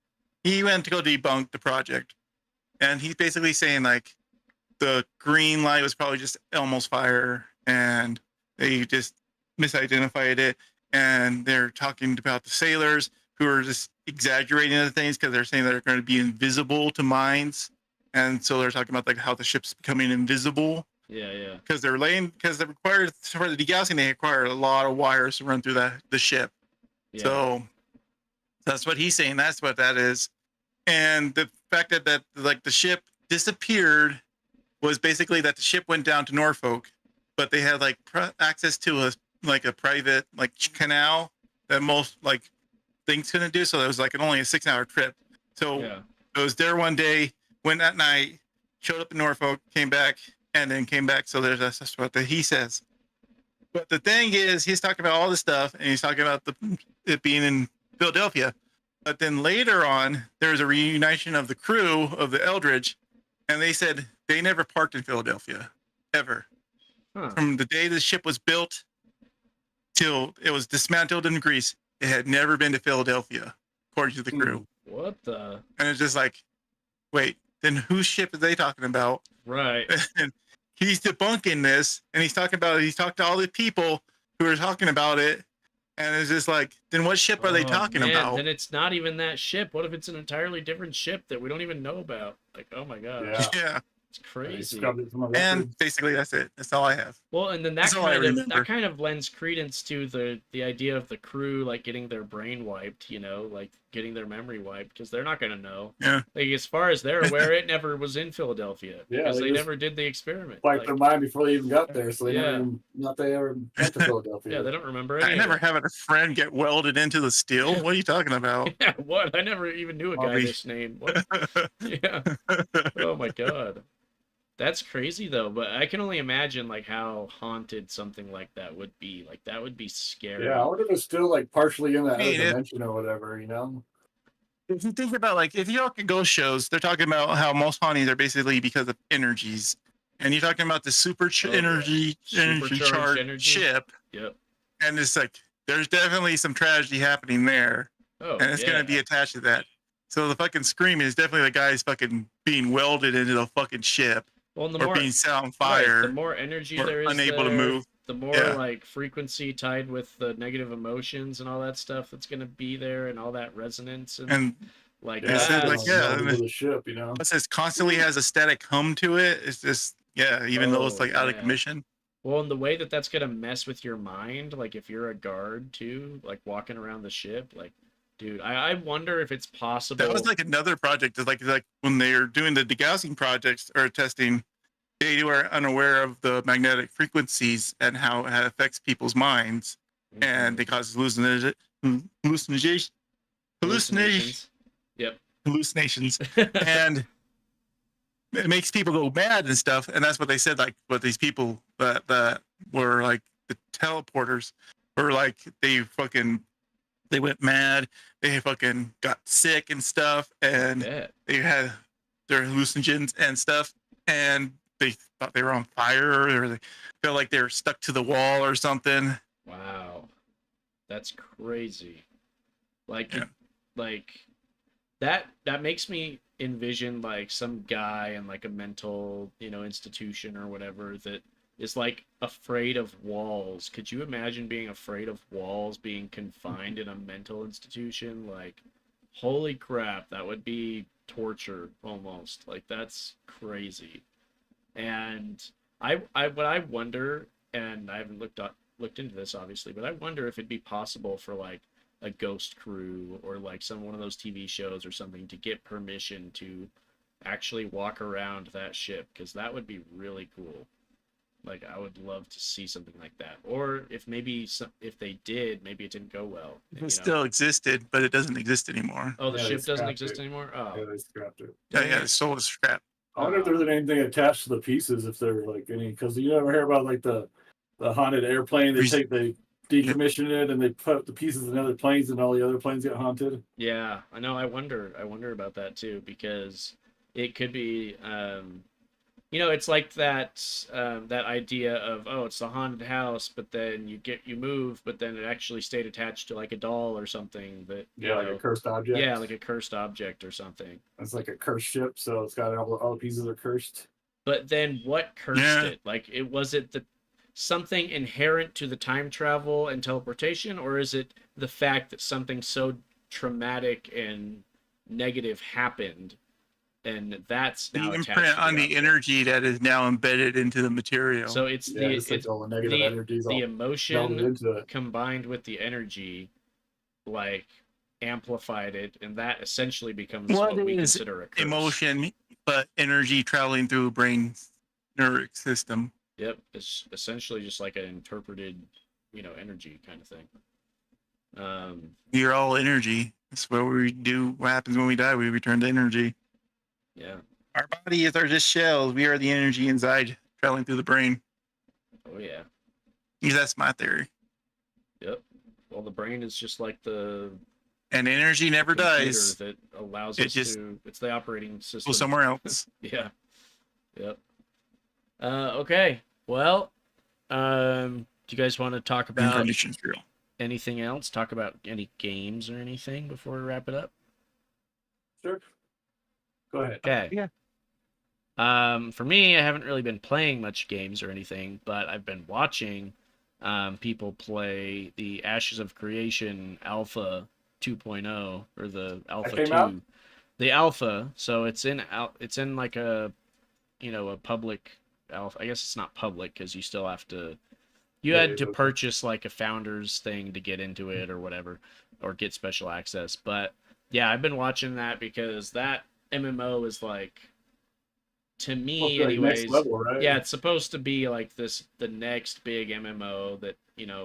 He went to go debunk the project, and he's basically saying like the green light was probably just Elmo's fire, and they just misidentified it. And they're talking about the sailors who are just exaggerating the things because they're saying they're going to be invisible to minds, and so they're talking about like how the ship's becoming invisible. Yeah. Because they're required for the degaussing, they require a lot of wires to run through the ship. Yeah. So that's what he's saying. That's what that is. And the fact that like the ship disappeared was basically that the ship went down to Norfolk, but they had like access to a private like canal that most like things couldn't do. So it was like only a 6-hour trip. So Yeah. it was there one day, went at night, showed up in Norfolk, came back, and then came back. So that's what he says. But the thing is, he's talking about all this stuff, and he's talking about it being in Philadelphia. But then later on, there was a reunition of the crew of the Eldridge, and they said they never parked in Philadelphia, ever. Huh. From the day the ship was built till it was dismantled in Greece, it had never been to Philadelphia, according to the crew. What the? And it's just like, wait, then whose ship are they talking about? Right. And he's debunking this, and he's talked to all the people who are talking about it, and it's just like, then what ship are they talking man, about? Then it's not even that ship. What if it's an entirely different ship that we don't even know about? Like, oh my god, Yeah, it's crazy. and basically that's it. That's all I have. Well, and then That's all I remember. that kind of lends credence to the idea of the crew like getting their brain wiped, like getting their memory wiped, because they're not gonna know. Yeah. Like as far as they're aware, it never was in Philadelphia Yeah, because they they just never did the experiment. Like their mind before they even got there, so they Yeah. never even, not they ever went to Philadelphia. Yeah, they don't remember I any. never of it. had a friend get welded into the steel. What are you talking about? Yeah, what? I never even knew a guy Bobby. this name. What? Yeah. Oh my god. That's crazy though, but I can only imagine like how haunted something like that would be. Like that would be scary. Yeah, I wonder if it's still like partially in that other Hey, dimension or whatever, If you think about like if you look at ghost shows, they're talking about how most hauntings are basically because of energies, and you're talking about the energy Supercharged charged energy. ship, Yep. and it's like there's definitely some tragedy happening there, Oh, and it's gonna be attached to that. So the fucking scream is definitely the guy's fucking being welded into the fucking ship, well, and the or more being set on right, fire, the more energy or there is unable to there, move. the more Yeah. like frequency tied with the negative emotions and all that stuff that's gonna be there, and all that resonance and like It said, like, yeah, into the ship, It says constantly has a static hum to it. It's just even though it's like out of yeah. commission. Well, and the way that that's gonna mess with your mind, like if you're a guard too, like walking around the ship, like, dude, I wonder if it's possible. That was like another project. Is like when they're doing the degaussing projects or testing, they were unaware of the magnetic frequencies and how it affects people's minds, and they cause hallucinations. Yep. Hallucinations, and it makes people go mad and stuff. And that's what they said. Like what these people that were like the teleporters or like they went mad, they fucking got sick and stuff, and Bet. they had their hallucinogens and stuff, and they thought they were on fire, or they felt like they were stuck to the wall or something. Wow. That's crazy. Like, Yeah. like that makes me envision like some guy in like a mental, institution or whatever that is like afraid of walls. Could you imagine being afraid of walls, being confined in a mental institution? Like, holy crap, that would be torture almost. Like, that's crazy. And what I wonder, and I haven't looked into this obviously, but I wonder if it'd be possible for like a ghost crew or like one of those TV shows or something to get permission to actually walk around that ship, because that would be really cool. Like, I would love to see something like that. Or if if they did, maybe it didn't go well. It still existed, but it doesn't exist anymore. Oh, the Yeah, they ship doesn't scrapped exist it. anymore. Oh, Yeah, they scrapped it. Yeah, the soul is scrapped. I wonder if there's anything attached to the pieces, if they're like any, because you ever hear about like the haunted airplane? They decommission it and they put the pieces in other planes, and all the other planes get haunted. yeah. I know. I wonder about that too, because it could be. It's like that idea of, oh, it's the haunted house, but then you move, but then it actually stayed attached to like a doll or something that Like a cursed object. Yeah, like a cursed object or something. It's like a cursed ship, so it's got all the pieces are cursed. But then what cursed it? Like, was it something inherent to the time travel and teleportation, or is it the fact that something so traumatic and negative happened, and that's now The attached imprint to on the object? energy that is now embedded into the material. So it's like all the negative energies, the all emotion melded into it. combined with the energy, like, amplified it, and that essentially becomes What what we is consider a curse. emotion, but energy traveling through a brain's nervous system. Yep, it's essentially just like an interpreted, energy kind of thing. You're all energy. That's what we do. What happens when we die? We return to energy. Yeah. Our bodies are just shells. We are the energy inside traveling through the brain. Oh yeah. That's my theory. Yep. Well, the brain is just like the And energy never computer dies. that allows It us just to. It's the operating system. Go somewhere else. Yeah. Yep. Okay. Well, do you guys want to talk about Incarnation's real. anything else? Talk about any games or anything before we wrap it up? Sure. Go ahead. Okay. Yeah. For me, I haven't really been playing much games or anything, but I've been watching people play the Ashes of Creation Alpha 2.0, or the Alpha came 2. out? The Alpha, so it's in like a a public alpha. I guess it's not public because you still have to had to purchase like a founder's thing to get into it or whatever, or get special access. But yeah, I've been watching that because that MMO is like, to me anyways, next level, right? yeah, it's supposed to be like the next big MMO that,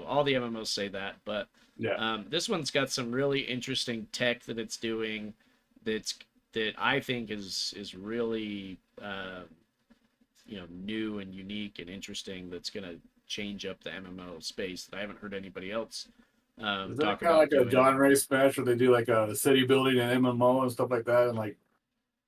all the MMOs say that, but Yeah. this one's got some really interesting tech that it's doing that I think is really new and unique and interesting, that's going to change up the MMO space that I haven't heard anybody else Is that talk kind of about like doing. a John Ray smash where they do like a city building and MMO and stuff like that, and like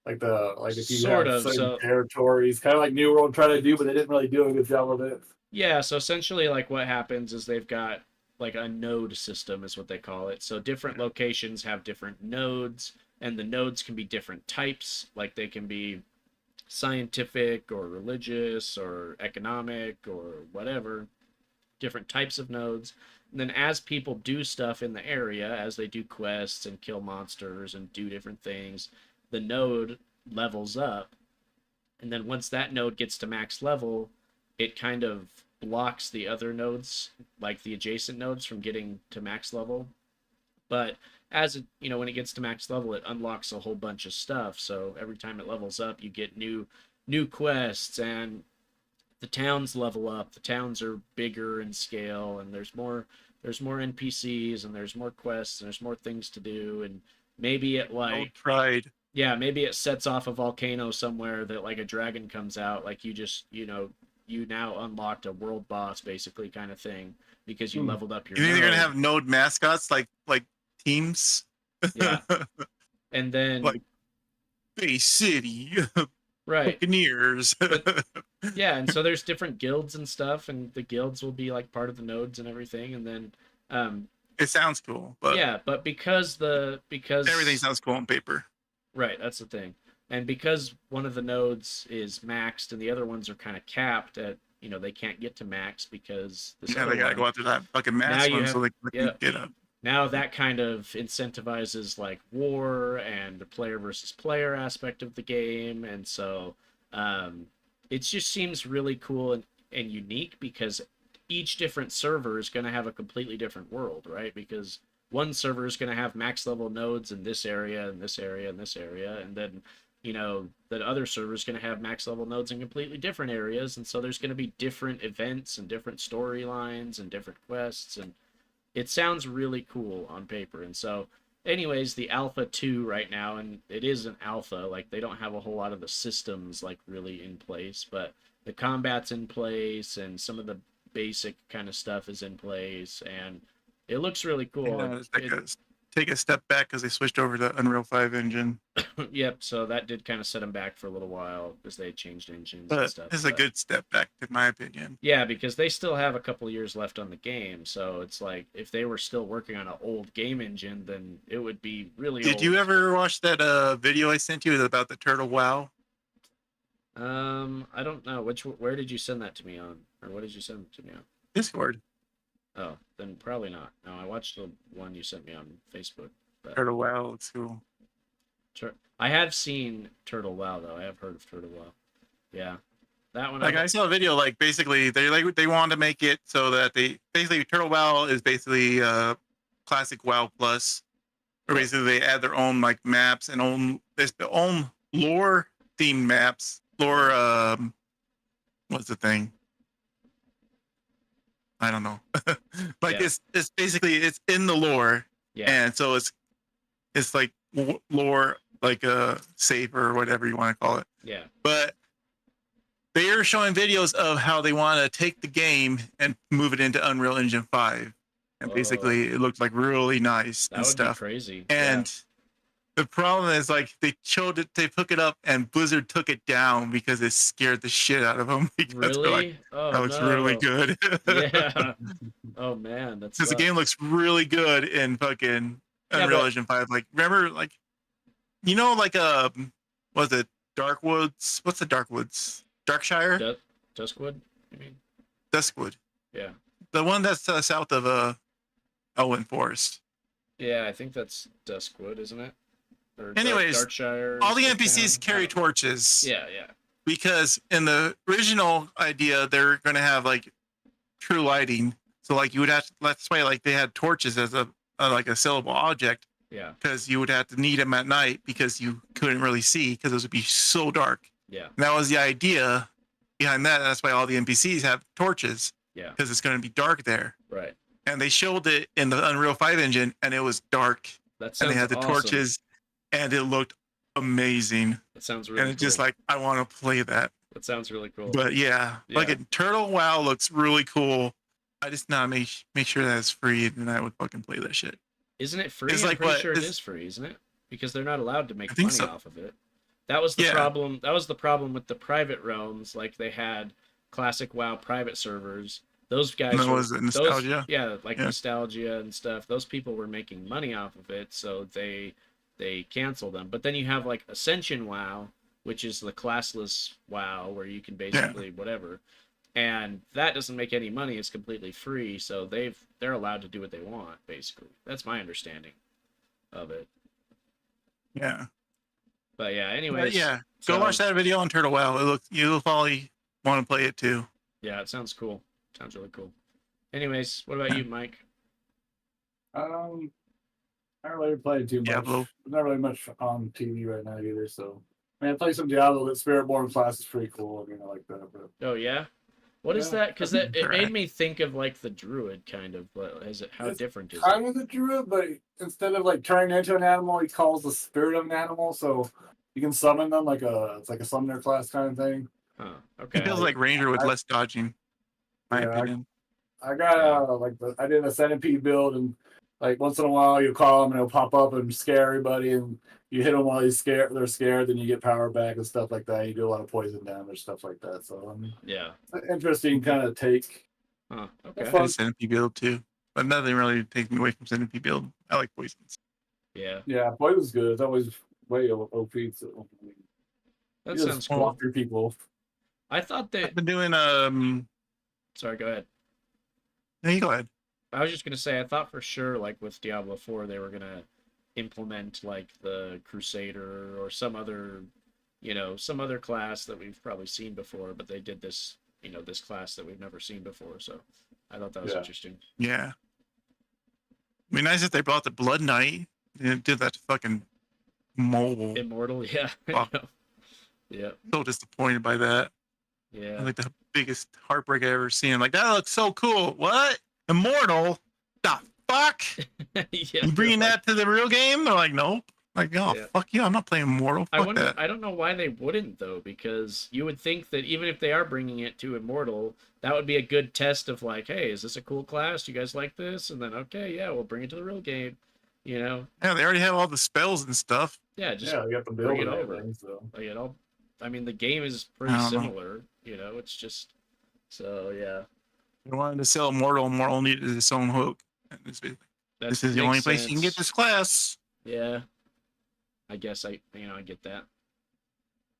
if you Sort have of, certain so territories, kind of like New World tried to do, but they didn't really do a good job with it. yeah, so essentially like what happens is they've got like a node system is what they call it. So different locations have different nodes, and the nodes can be different types, like they can be scientific or religious or economic or whatever, different types of nodes. And then as people do stuff in the area, as they do quests and kill monsters and do different things, the node levels up. And then once that node gets to max level, it kind of blocks the other nodes, like the adjacent nodes, from getting to max level. But as it, when it gets to max level, it unlocks a whole bunch of stuff. So every time it levels up, you get new quests, and the towns level up. The towns are bigger in scale, and there's more NPCs, and there's more quests, and there's more things to do. And maybe it like pride. Yeah, maybe it sets off a volcano somewhere that like a dragon comes out. Like you just you now unlocked a world boss, basically, kind of thing, because you leveled up your You think they're gonna node. have node mascots like teams? Yeah. And then like Bay City, right. Buccaneers. But yeah, and so there's different guilds and stuff, and the guilds will be like part of the nodes and everything, and then it sounds cool, but yeah, but because everything sounds cool on paper. right, that's the thing. And because one of the nodes is maxed and the other ones are kind of capped at, you know, they can't get to max because this Yeah, other they gotta one, go after that fucking max you one have- so they yeah. can get up. now that kind of incentivizes like war and the player versus player aspect of the game, and so it just seems really cool and unique because each different server is going to have a completely different world, right? Because one server is going to have max level nodes in this area and this area and this area, and then you know the other server is going to have max level nodes in completely different areas, and so there's going to be different events and different storylines and different quests, and it sounds really cool on paper. And so anyways, the alpha 2 right now, and it is an alpha, like they don't have a whole lot of the systems like really in place, but the combat's in place and some of the basic kind of stuff is in place, and it looks really cool. Yeah, take a step back because they switched over to Unreal 5 engine. Yep, so that did kind of set them back for a little while because they changed engines But and stuff. it's a good step back, in my opinion. Yeah, because they still have a couple years left on the game, so it's like if they were still working on an old game engine, then it would be really Did old. you ever watch that video I sent you about the Turtle WoW? I don't know. Where did you send that to me on? Or what did you send it to me on? Discord. Oh, then probably not. No, I watched the one you sent me on Facebook. But Turtle WoW looks cool. I have seen Turtle WoW though. I have heard of Turtle WoW. Yeah. That one. Like I saw a video, like basically they want to make it so that Turtle WoW is basically classic WoW plus, or basically they add their own like maps and their own lore themed maps. What's the thing? I don't know. Like Yeah. it's basically it's in the lore, Yeah. and so it's like lore, like a save or whatever you want to call it. Yeah. But they are showing videos of how they want to take the game and move it into Unreal Engine 5, and basically it looked like really nice That and would stuff. be crazy. And the problem is, like, they took it up, and Blizzard took it down because it scared the shit out of them. Because they're really? like, Oh, that looks no. really good. Yeah. Oh man, that's Because the game looks really good in fucking Unreal Engine 5. Like, remember, like, you know, like, was it Darkwoods? What's the Darkwoods? Darkshire? Duskwood, you mean? Duskwood. Yeah. The one that's south of Elwyn Forest. Yeah, I think that's Duskwood, isn't it? Or Anyways, Darkshire. all the Dusktown? NPCs carry torches. Yeah, yeah. Because in the original idea, they're going to have like true lighting. So like you would have to, that's why like they had torches as a like a sellable object. Yeah. Because you would have to need them at night because you couldn't really see because it would be so dark. Yeah. And that was the idea behind that. That's why all the NPCs have torches. Yeah. Because it's going to be dark there. Right. And they showed it in the Unreal 5 engine, and it was dark. That And sounds they had the awesome. torches, and it looked amazing. That sounds really And it's cool. just like, I want to play that. That sounds really cool. But yeah, like a Turtle WoW looks really cool. I just not make sure that it's free, and I would fucking play that shit. Isn't it free? It's I'm like pretty what- sure it it's- is free, isn't it? Because they're not allowed to make I think money so. off of it. That was the Yeah. problem. That was the problem with the private realms. Like they had classic WoW private servers. Those guys And that were- was it, Nostalgia? yeah, like Yeah. Nostalgia and stuff. Those people were making money off of it, so they canceled them. But then you have like Ascension WoW, which is the classless WoW where you can basically whatever. And that doesn't make any money. It's completely free, so they're allowed to do what they want, basically. That's my understanding of it. Yeah. But yeah, anyways. But yeah. Go so- watch that video on Turtle WoW. You'll probably want to play it too. Yeah, it sounds cool. Sounds really cool. Anyways, what about you, Mike? I don't really play too much. Diablo. Not really much on TV right now either. So, I mean, I play some Diablo. That Spiritborn class is pretty cool. I mean, I like that. But Oh yeah, what is Yeah. that? Because it Alright. made me think of like the druid kind of. But is it how It's different is kind it? of the druid, but instead of like turning into an animal, he calls the spirit of an animal. So you can summon them it's like a summoner class kind of thing. Huh. It Okay. feels like Ranger with I- less dodging. My Yeah, opinion. I got I did a centipede build, and like once in a while you call them and it'll pop up and scare everybody, and you hit them while they're scared, then you get power back and stuff like that. You do a lot of poison damage, stuff like that. So I mean, Yeah. it's an interesting kind of take. Huh. It's Okay. fun. And Centipede build too, but nothing really takes me away from Centipede build. I like poisons. Yeah. Yeah, poison's good. It's always way OP. So That you sounds just cool. walk through people. I thought that. I've been doing Sorry. Go ahead. No, you go ahead. I was just gonna say I thought for sure like with Diablo 4 they were gonna implement like the Crusader or some other class that we've probably seen before, but they did this this class that we've never seen before. So I thought that was interesting. Yeah. I mean, nice if they brought the Blood Knight and did that to fucking mole. Immortal, yeah. Fuck. Yeah. So disappointed by that. Yeah. Like the biggest heartbreak I ever seen. Like, that looks so cool. What? Immortal? The fuck? Yeah. You bringing that to the real game? They're like, nope. Like, oh, Yeah. fuck you. I'm not playing Immortal. Fuck that. I don't know why they wouldn't though, because you would think that even if they are bringing it to Immortal, that would be a good test of like, hey, is this a cool class? Do you guys like this? And then okay, yeah, we'll bring it to the real game. You know? Yeah, they already have all the spells and stuff. Yeah, just Yeah, we got the build bring it and over. everything. So like it all. I mean, the game is pretty I don't know. similar. You know, it's just so yeah. They wanted to sell Immortal. Immortal needed its own hook. And this is the only place you can get this class. Yeah. I guess I get that.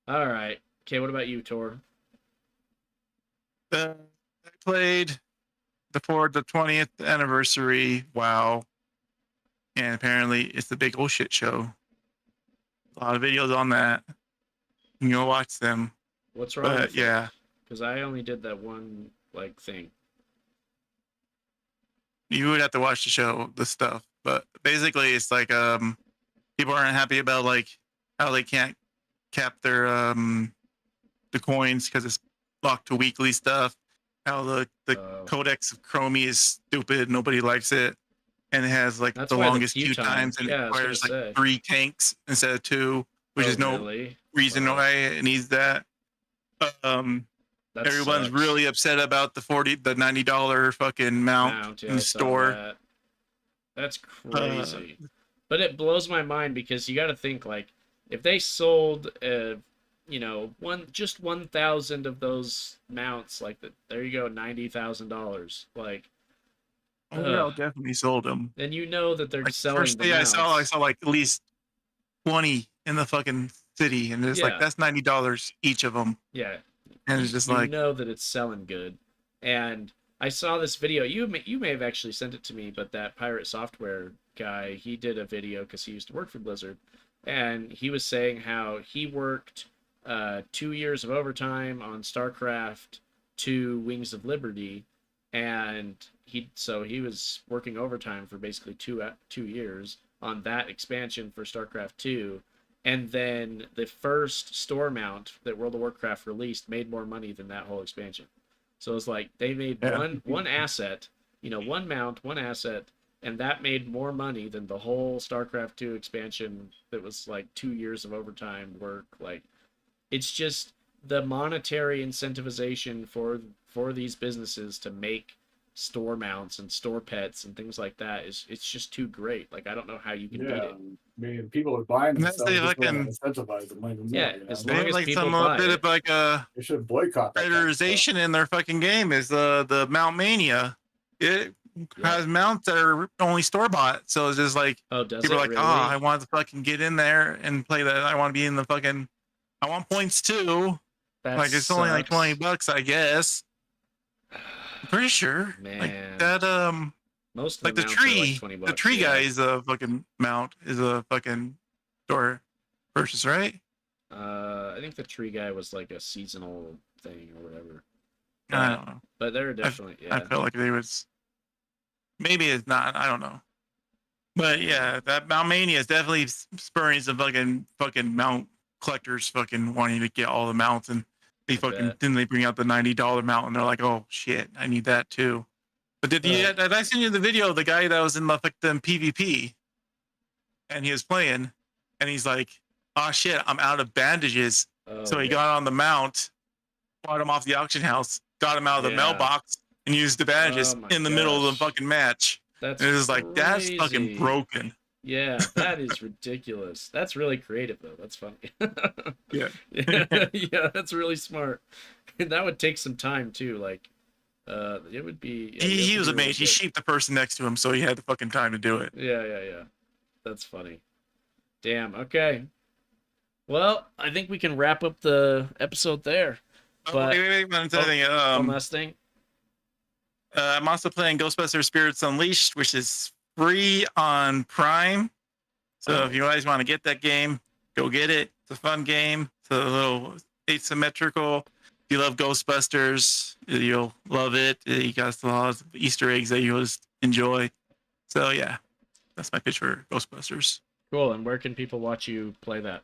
All right. Okay, what about you, Tor? I played the 20th anniversary WoW, and apparently it's the big old shit show. A lot of videos on that. You go watch them. What's wrong? But yeah, because I only did that one like thing. you would have to watch the show, the stuff. But basically, it's like people aren't happy about like how they can't cap their the coins because it's locked to weekly stuff. How the Codex of Chromie is stupid. Nobody likes it. And it has like That's the why the longest queue queue time. times, and Yeah, I it was requires gonna like say. 3 tanks instead of 2, which is no really? reason Wow. why it needs that. That Everyone's sucks. really upset about the $90 fucking mount Yeah, in I the saw store. that. That's crazy. But it blows my mind because you got to think like if they sold just 1,000 of those mounts, like there you go, $90,000. Like, I'll definitely sold them. then you know that they're Like selling. first day I saw like at least 20 in the fucking city, and it's like that's $90 each of them. Yeah, and it's just you like know that it's selling good. And I saw this video. You may have actually sent it to me, but that Pirate Software guy, he did a video because he used to work for Blizzard, and he was saying how he worked 2 years of overtime on StarCraft 2 Wings of Liberty, and he was working overtime for basically 2 years on that expansion for StarCraft 2. And then the first store mount that World of Warcraft released made more money than that whole expansion. So it's like they made one asset, one mount, one asset, and that made more money than the whole StarCraft 2 expansion that was like 2 years of overtime work. Like, it's just the monetary incentivization for these businesses to make store mounts and store pets and things like that it's just too great. Like, I don't know how you can beat it. I mean, people are buying them. That's So the just fucking- incentivize them. Like, Yeah, you know? as they long have as like people some buy bit it. of like a They should boycott that kind of stuff. prioritization in their fucking game. Is the Mount Mania. It has mounts that are only store bought, so it's just like Oh, does people it are like, really? oh, I want to fucking get in there and play that. I want to be in the fucking. I want points too. That like it's only like sucks. $20, I guess. I'm pretty sure. Man. Like that Most of like the the mounts are tree. like 20 bucks. The tree yeah. guy is a fucking mount. Is a fucking store purchase, right? I think the tree guy was like a seasonal thing or whatever. I don't know. But they're definitely I felt like they was. Maybe it's not. I don't know. But yeah, that Mount Mania is definitely spurring some fucking mount collectors fucking wanting to get all the mounts, and they then they bring out the $90 mount and they're like, oh shit, I need that too. But did I send you the video of the guy that was in the PvP and he was playing and he's like, oh shit, I'm out of bandages. Oh, So he got on the mount bought him off the auction house, got him out of the Yeah. mailbox, and used the bandages Oh my in the middle of the gosh. fucking match. That's And it was like, that's fucking crazy. broken. Yeah, that is ridiculous. That's really creative though. That's funny. Yeah. Yeah, that's really smart. That would take some time too. Like, it would be. Yeah, you have He to was be really amazed. He quick. sheeped the person next to him, so he had the fucking time to do it. Yeah. That's funny. Damn. Okay. Well, I think we can wrap up the episode there. But wait, one thing. one last thing. I'm also playing Ghostbusters Spirits Unleashed, which is free on Prime. So if you guys want to get that game, go get it. It's a fun game. It's a little asymmetrical. If you love Ghostbusters, you'll love it. You got a lot of Easter eggs that you'll just enjoy. So yeah, that's my pitch for Ghostbusters. Cool. And where can people watch you play that?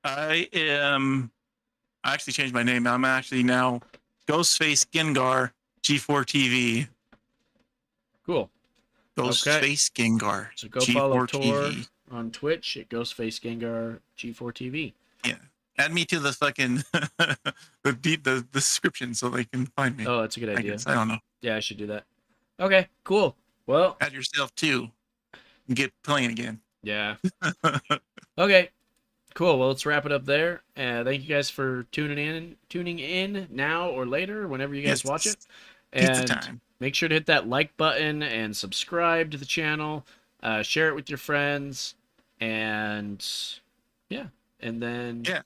I actually changed my name. I'm actually now Ghostface Gengar G4 TV. Cool. Ghostface Gengar. So go G4 follow Tor TV. on Twitch at Ghostface Gengar G4 TV. Yeah. Add me to the fucking the description so they can find me. Oh, that's a good idea. I don't know. Yeah, I should do that. Okay, cool. Well, Add yourself too. And get playing again. yeah. Okay, cool. Well, let's wrap it up there. Thank you guys for tuning in now or later, whenever you guys watch it. Pizza And time. make sure to hit that like button and subscribe to the channel. Share it with your friends, and then Yeah. do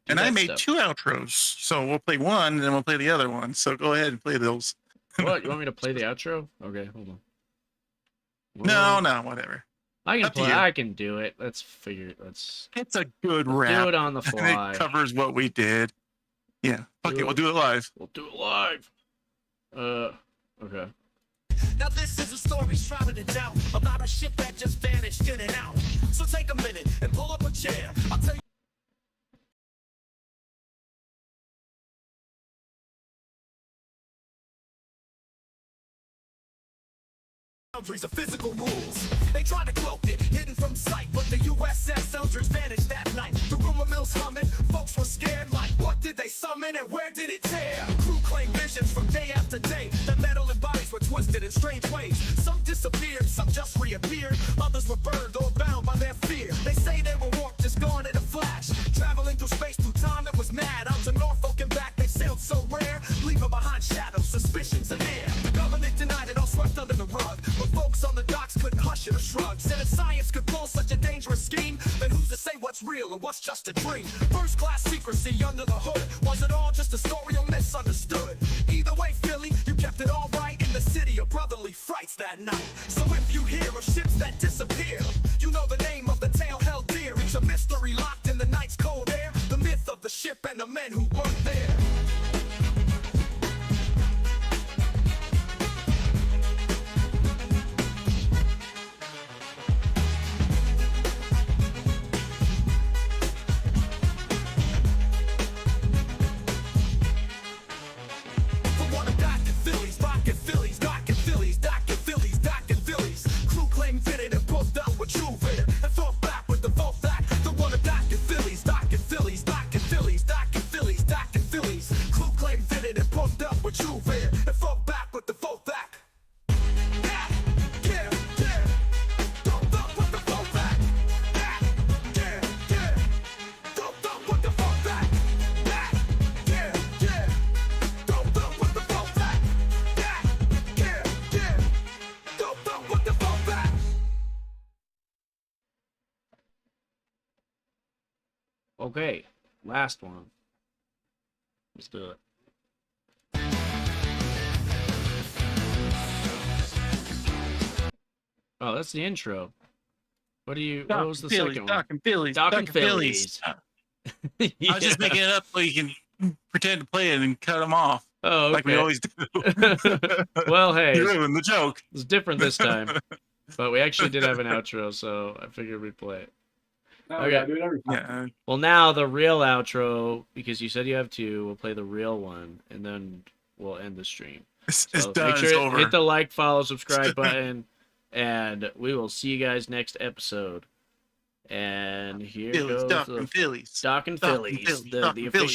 And I that made stuff. 2 outros, so we'll play one and then we'll play the other one. So go ahead and play those. What, you want me to play the outro? Okay, hold on. No, whatever. I can up to play. you. I can do it. Let's figure it. Let's It's a good do rap. it on the And fly. it covers what we did. Yeah. Fuck it, we'll do it live. We'll do it live. Okay. Now this is a story shrouded in doubt about a ship that just vanished in and out. So take a minute and pull up a chair. I'll tell you. Boundaries of physical rules. They tried to cloak it, hidden from sight, but the USS soldiers vanished that night. The rumor mill's humming, folks were scared like, what did they summon and where did it tear? Crew claimed visions from day after day. The metal and bodies were twisted in strange ways. Some disappeared, some just reappeared. Others were burned or bound by their fear. They say they were warped, just gone in a flash. Traveling through space through time that was mad. Out to Norfolk and back, they sailed so rare. Leaving behind shadows, suspicions, and air. The government denied it, all swept under the rug. But folks on the docks couldn't hush it or shrug. Said if science could pull such a dangerous scheme, then who's to say what's real and what's just a dream? First class secrecy under the hood. Was it all just a story or misunderstood? Either way, Philly, you kept it all right in the city of brotherly frights that night. So if you hear of ships that disappear, you know the name of the tale held dear. It's a mystery locked in the night's cold air. The myth of the ship and the men who weren't there. From one of Doc and Phillies, Rock and Phillies, Doc and Phillies, Doc and Phillies, Doc and Phillies. Crew claimed fitted and booked out with true fit and fought back with the vote back. The one of Doc and Phillies, Doc and Phillies, Doc and Phillies, Doc and Phillies, Doc and Phillies. Crew claimed fitted and booked out with true fit and fought back with the vote back. Yeah. Don't fuck with the vote back. Yeah. Don't fuck with the vote back. Yeah. Don't fuck with the vote back. Yeah. Don't fuck with the vote back. Okay. Last one. Let's do it. Oh, that's the intro. What was the second one? Doc and Phillies. Doc Doc and and Phillies. I was just making it up so you can pretend to play it and cut them off Oh, okay. like we always do. Well, hey, You ruined the joke. it's different this time. But we actually did have an outro, so I figured we'd play it. No, Okay. yeah, do it every time. Yeah. Well, now the real outro, because you said you have two, we'll play the real one, and then we'll end the stream. It's So done. make sure It's to over. hit the like, follow, subscribe button, and we will see you guys next episode. And here Phillies, goes Doc, the and Phillies. Doc and Doc and Phillies, Phillies, the Doc and official Phillies.